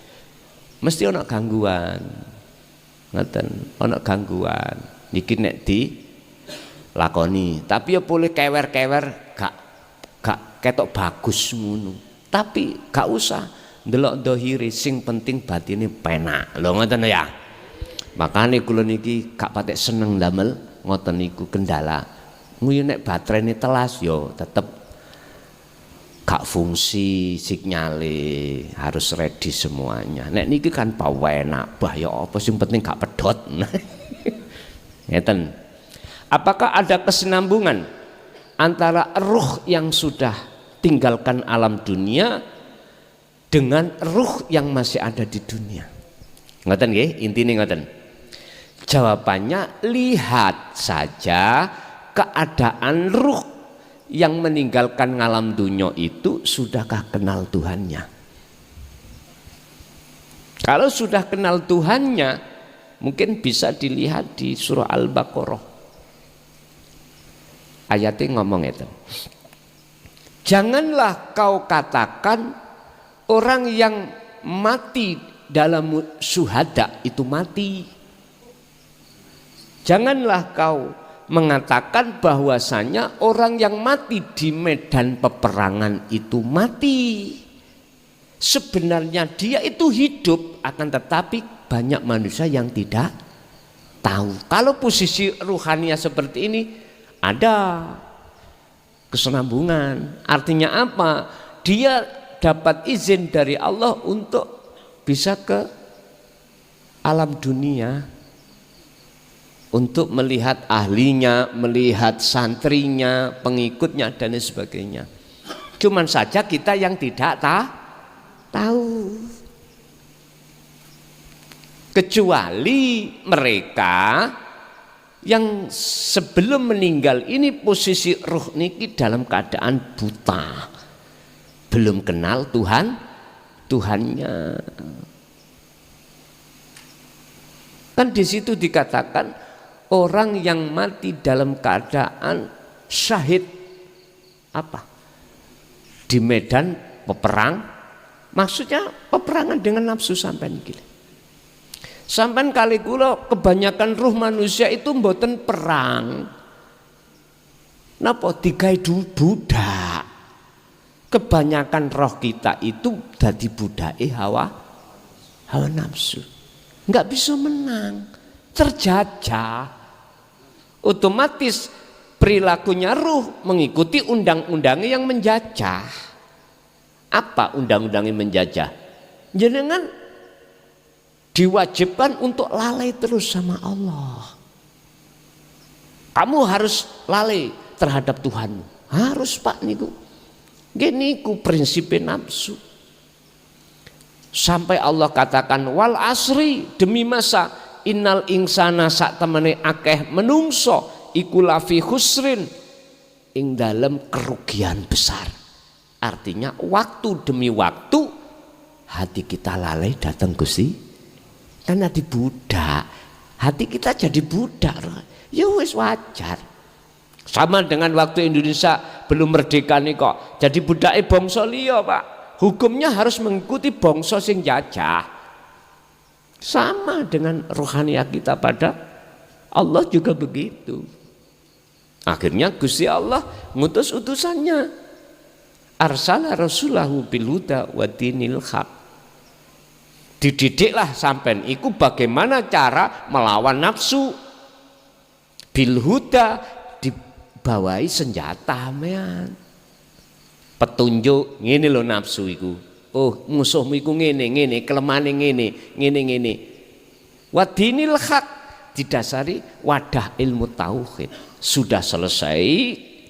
mesti ana gangguan. Ngoten, ana gangguan. Niki nek dilakoni, tapi ya boleh kewer-kewer gak ketok bagus ngono. Tapi gak usah ndelok dohire, sing penting batine penak. Lho ngoten ya. Makanya kula niki gak patek seneng damel ngoten niku kendala. Nguyu nek baterainya telas yo tetep gak fungsi sinyale, harus ready semuanya. Nek niki kan pawenak, bah ya apa sing penting gak pedot. Ngeten. Apakah ada kesinambungan antara ruh yang sudah tinggalkan alam dunia dengan ruh yang masih ada di dunia? Ngoten nggih, intine ngoten. Jawabannya lihat saja keadaan ruh yang meninggalkan alam dunia itu sudahkah kenal Tuhannya. Kalau sudah kenal Tuhannya mungkin bisa dilihat di surah Al-Baqarah. Ayatnya ngomong itu. Janganlah kau katakan orang yang mati dalam syuhada itu mati. Janganlah kau mengatakan bahwasanya orang yang mati di medan peperangan itu mati. Sebenarnya dia itu hidup, akan tetapi banyak manusia yang tidak tahu. Kalau posisi ruhania seperti ini ada kesinambungan. Artinya apa? Dia dapat izin dari Allah untuk bisa ke alam dunia, untuk melihat ahlinya, melihat santrinya, pengikutnya dan sebagainya. Cuman saja kita yang tidak tahu. Kecuali mereka yang sebelum meninggal ini posisi ruh niki dalam keadaan buta, belum kenal Tuhannya. Kan di situ dikatakan orang yang mati dalam keadaan syahid apa? Di medan peperang, maksudnya peperangan dengan nafsu sampean iki. Sampean kali kula kebanyakan ruh manusia itu mboten perang. Napa digawe budak? Kebanyakan roh kita itu dadi budake hawa nafsu. Enggak bisa menang, terjajah. Otomatis perilakunya ruh mengikuti undang-undangnya yang menjajah. Apa undang-undangnya menjajah? Jenengan diwajibkan untuk lalai terus sama Allah. Kamu harus lalai terhadap Tuhan. Harus Pak niku. Gini ku prinsip nafsu. Sampai Allah katakan wal asri, demi masa innal insana sak temene akeh menungso iku lafi khusrin, ing dalam kerugian besar. Artinya waktu demi waktu hati kita lalai datang Gusti? Karena di budak, hati kita jadi budak. Ya wis wajar. Sama dengan waktu Indonesia belum merdeka nih kok. Jadi budake bangsa liya, Pak. Hukumnya harus mengikuti bangsa sing jajah. Sama dengan rohaniah kita pada Allah juga begitu. Akhirnya Gusti Allah ngutus utusannya. Arsala rasulahu bil huda wa dinil haq. Dididiklah sampean iku bagaimana cara melawan nafsu. Bil huda, dibawahi senjata mean. Petunjuk ngene lho nafsu iku. Oh, musuhmu iku ngene, kelemahane ngene. Wa dinil haq, didasari wadah ilmu tauhid. Sudah selesai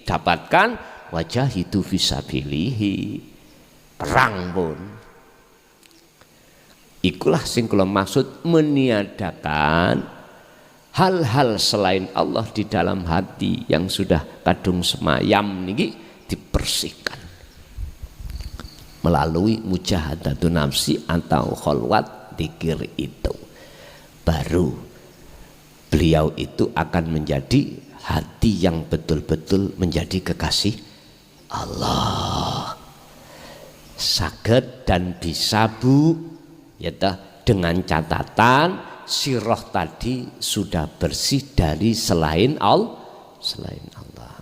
dapatkan wajahidu fisabilihi, perang pun. Ikulah sing kula maksud meniadakan hal-hal selain Allah di dalam hati yang sudah kadung semayam niki dibersihkan melalui mujahadatun nafsi atau kholwat dzikir itu. Baru beliau itu akan menjadi hati yang betul-betul menjadi kekasih Allah. Saged dan bisa Bu, ya dengan catatan sirah tadi sudah bersih dari selain Allah.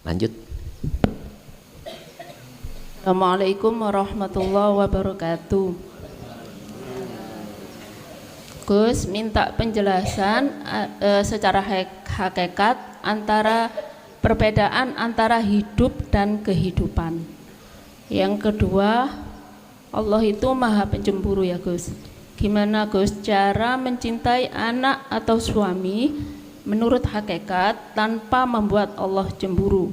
Lanjut. Assalamualaikum warahmatullahi wabarakatuh. Gus minta penjelasan secara hakikat antara perbedaan antara hidup dan kehidupan. Yang kedua, Allah itu maha pencemburu ya Gus. Gimana Gus cara mencintai anak atau suami menurut hakikat tanpa membuat Allah cemburu?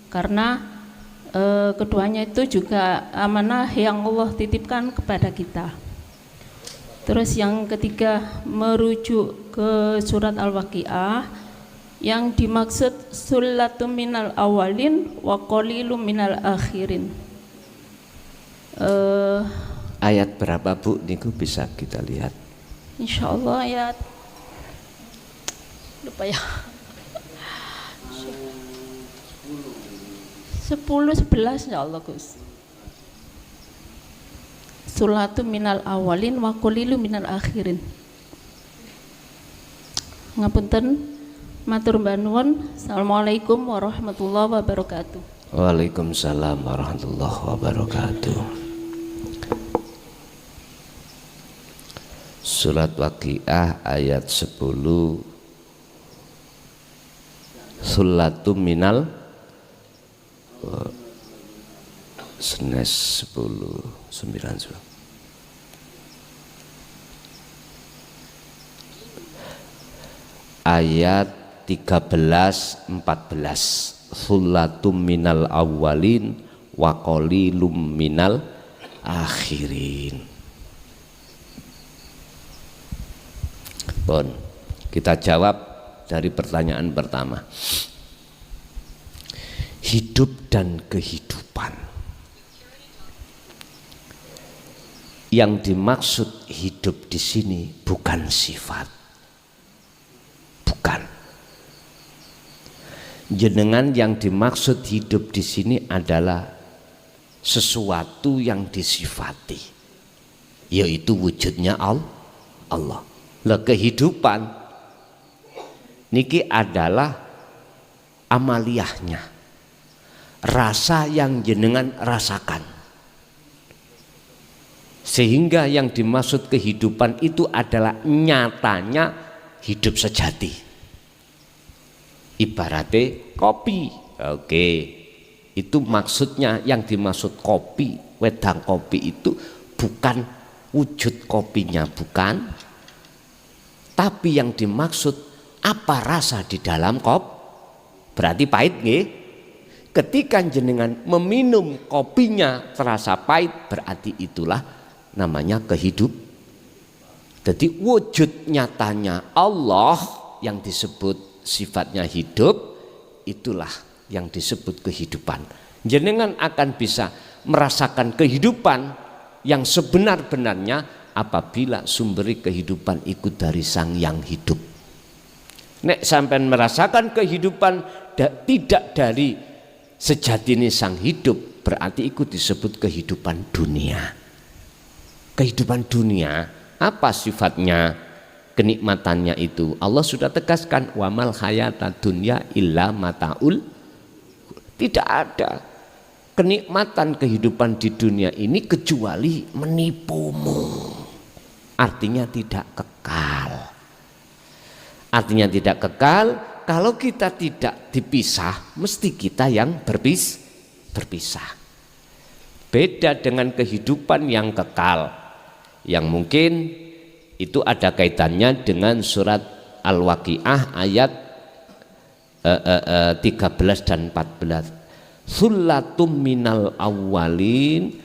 Karena keduanya itu juga amanah yang Allah titipkan kepada kita. Terus yang ketiga, merujuk ke surat Al-Waqiah yang dimaksud sulatum minal awalin wa qalilum minal akhirin. Ayat berapa Bu? Niku bisa kita lihat. Insyaallah ayat lupa ya. 10-11 insyaallah Gus. Sulatum minal awalin wa qalilu minal akhirin. Ngapunten, matur nuwun. Assalamualaikum warahmatullahi wabarakatuh. Waalaikumsalam warahmatullahi wabarakatuh. Surat Waqiah ayat 10. Sulatum minal Senes 10 9 ayat 13-14 Sulatum minal awwalin wa qalilum minal akhirin. Bon, kita jawab dari pertanyaan pertama. Hidup dan kehidupan. Yang dimaksud hidup di sini bukan sifat. Bukan. Jenengan yang dimaksud hidup di sini adalah sesuatu yang disifati, yaitu wujudnya Allah. Lah kehidupan niki adalah amaliyahnya, rasa yang jenengan rasakan. Sehingga yang dimaksud kehidupan itu adalah nyatanya hidup sejati. Ibaratnya kopi. Oke. Itu maksudnya yang dimaksud kopi, wedang kopi itu bukan wujud kopinya, bukan. Tapi yang dimaksud apa rasa di dalam kopi. Berarti pahit nggih? Ketika jenengan meminum kopinya terasa pahit, berarti itulah namanya kehidup. Jadi wujud nyatanya Allah yang disebut sifatnya hidup, itulah yang disebut kehidupan. Jenengan akan bisa merasakan kehidupan yang sebenar-benarnya apabila sumber kehidupan itu dari Sang Yang hidup. Nek sampean merasakan kehidupan tidak dari sejatine Sang hidup, berarti itu disebut kehidupan dunia. Kehidupan dunia apa sifatnya, kenikmatannya itu? Allah sudah tegaskan wamal hayata dunya illa mataul. Tidak ada kenikmatan kehidupan di dunia ini kecuali menipumu. Artinya tidak kekal. Artinya tidak kekal. Kalau kita tidak dipisah, mesti kita yang berpisah. Beda dengan kehidupan yang kekal, yang mungkin itu ada kaitannya dengan surat Al-Waqiah ayat 13 dan 14. Sullatum minal awwalin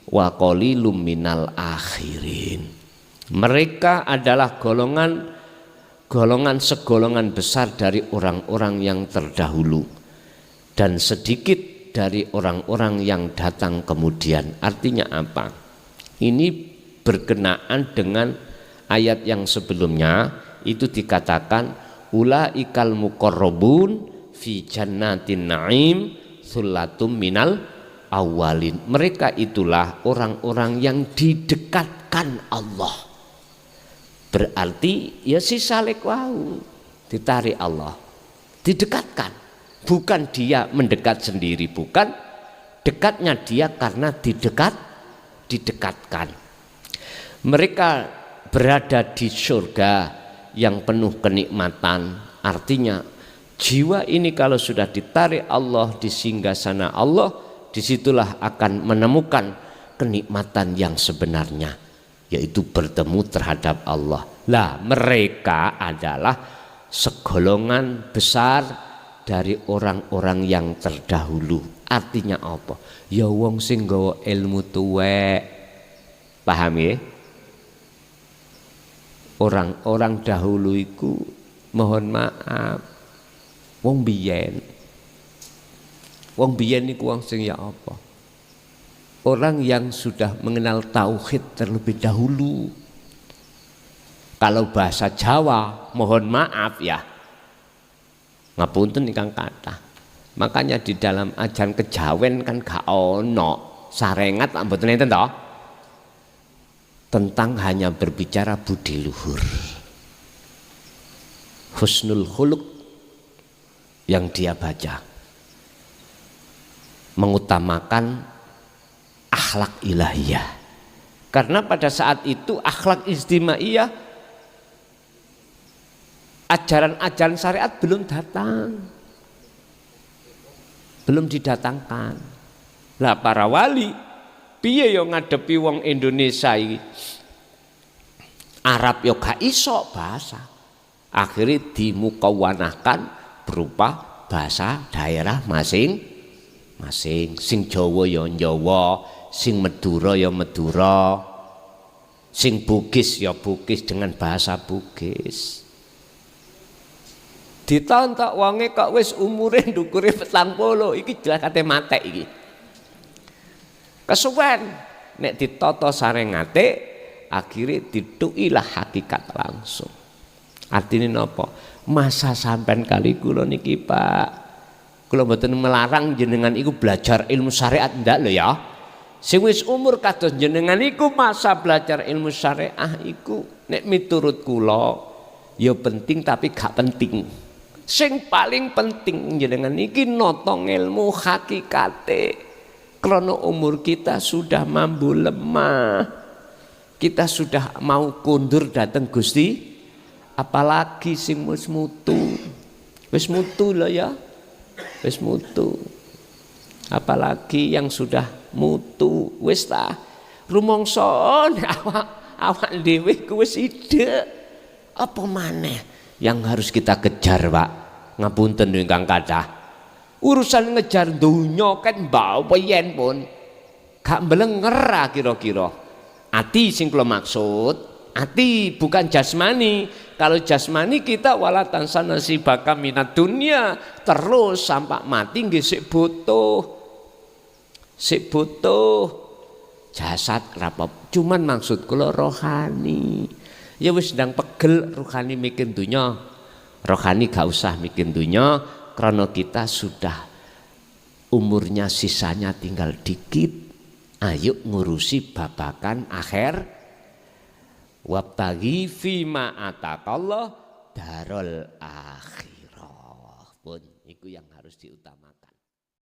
wa qalilum minal akhirin. Mereka adalah segolongan besar dari orang-orang yang terdahulu dan sedikit dari orang-orang yang datang kemudian. Artinya apa? Ini berkenaan dengan ayat yang sebelumnya, itu dikatakan ulaikal muqarrabun fi jannatin na'im sulatum minal awalin. Mereka itulah orang-orang yang didekatkan Allah. Berarti ya si salek wau ditarik Allah, didekatkan. Bukan dia mendekat sendiri, bukan, dekatnya dia karena didekatkan. Mereka berada di surga yang penuh kenikmatan. Artinya jiwa ini kalau sudah ditarik Allah di singgasana Allah, disitulah akan menemukan kenikmatan yang sebenarnya, yaitu bertemu terhadap Allah. Lah mereka adalah segolongan besar dari orang-orang yang terdahulu. Artinya apa? Ya wong sing nggawa ilmu tuwek. Paham ya? Orang-orang dahulu itu mohon maaf wong biyen. Wong biyen niku wong sing ya apa? Orang yang sudah mengenal tauhid terlebih dahulu. Kalau bahasa Jawa, mohon maaf ya, ngapunten ingkang kathah. Makanya di dalam ajan kejawen kan gak ono sarengat mboten enten to? Tentang hanya berbicara budi luhur. Husnul khuluq yang dia baca mengutamakan akhlak ilahiyah. Karena pada saat itu akhlak istimaiyah, ajaran-ajaran syariat belum datang, belum didatangkan. Lah para wali piye yo ngadepi wong Indonesia iki, Arab yo gak iso bahasa, akhirnya dimukawanahkan berupa bahasa daerah masing-masing. Sing Jawa ya Jawa, sing Madura ya Madura, sing Bugis ya Bugis dengan bahasa Bugis. Ditontok wonge kok wis umure ndukure 40, iki jelas kate matek iki. Kesuwen nek ditata sarengate akhirnya ditukilah hakikat langsung. Artinya napa? Masa sampean kali kula niki Pak, kula mboten melarang jenengan iku belajar ilmu syariat ndak lho ya. Sing wis umur kados jenengan iku masa belajar ilmu syariah iku nek miturut kula ya penting tapi gak penting. Sing paling penting jenengan iki nata ilmu hakikate. Krana umur kita sudah mambu lemah, kita sudah mau kundur dateng Gusti, apalagi sing wis mutu lho ya, wis mutu, apalagi yang sudah mutu wis ta rumangsa awak dhewe ku wis ide apa maneh yang harus kita kejar Pak. Ngapunten ingkang kathah, urusan ngejar dunya kan mbak yen pun gak mbelenger kira-kira. Ati sing kula maksud, ati bukan jasmani. Kalau jasmani kita wala tansana nasibaka minad dunya, terus sampai mati nggih sik butuh. jasad rapop, cuman maksud kula rohani. Ya wis ndang pegel rohani mikir dunya, rohani gak usah mikir dunya, karena kita sudah umurnya sisanya tinggal dikit. Ayo ngurusi babakan akhir. Wabtaghi fima atakallah darul akhirah. Pun iku yang harus diutamakan.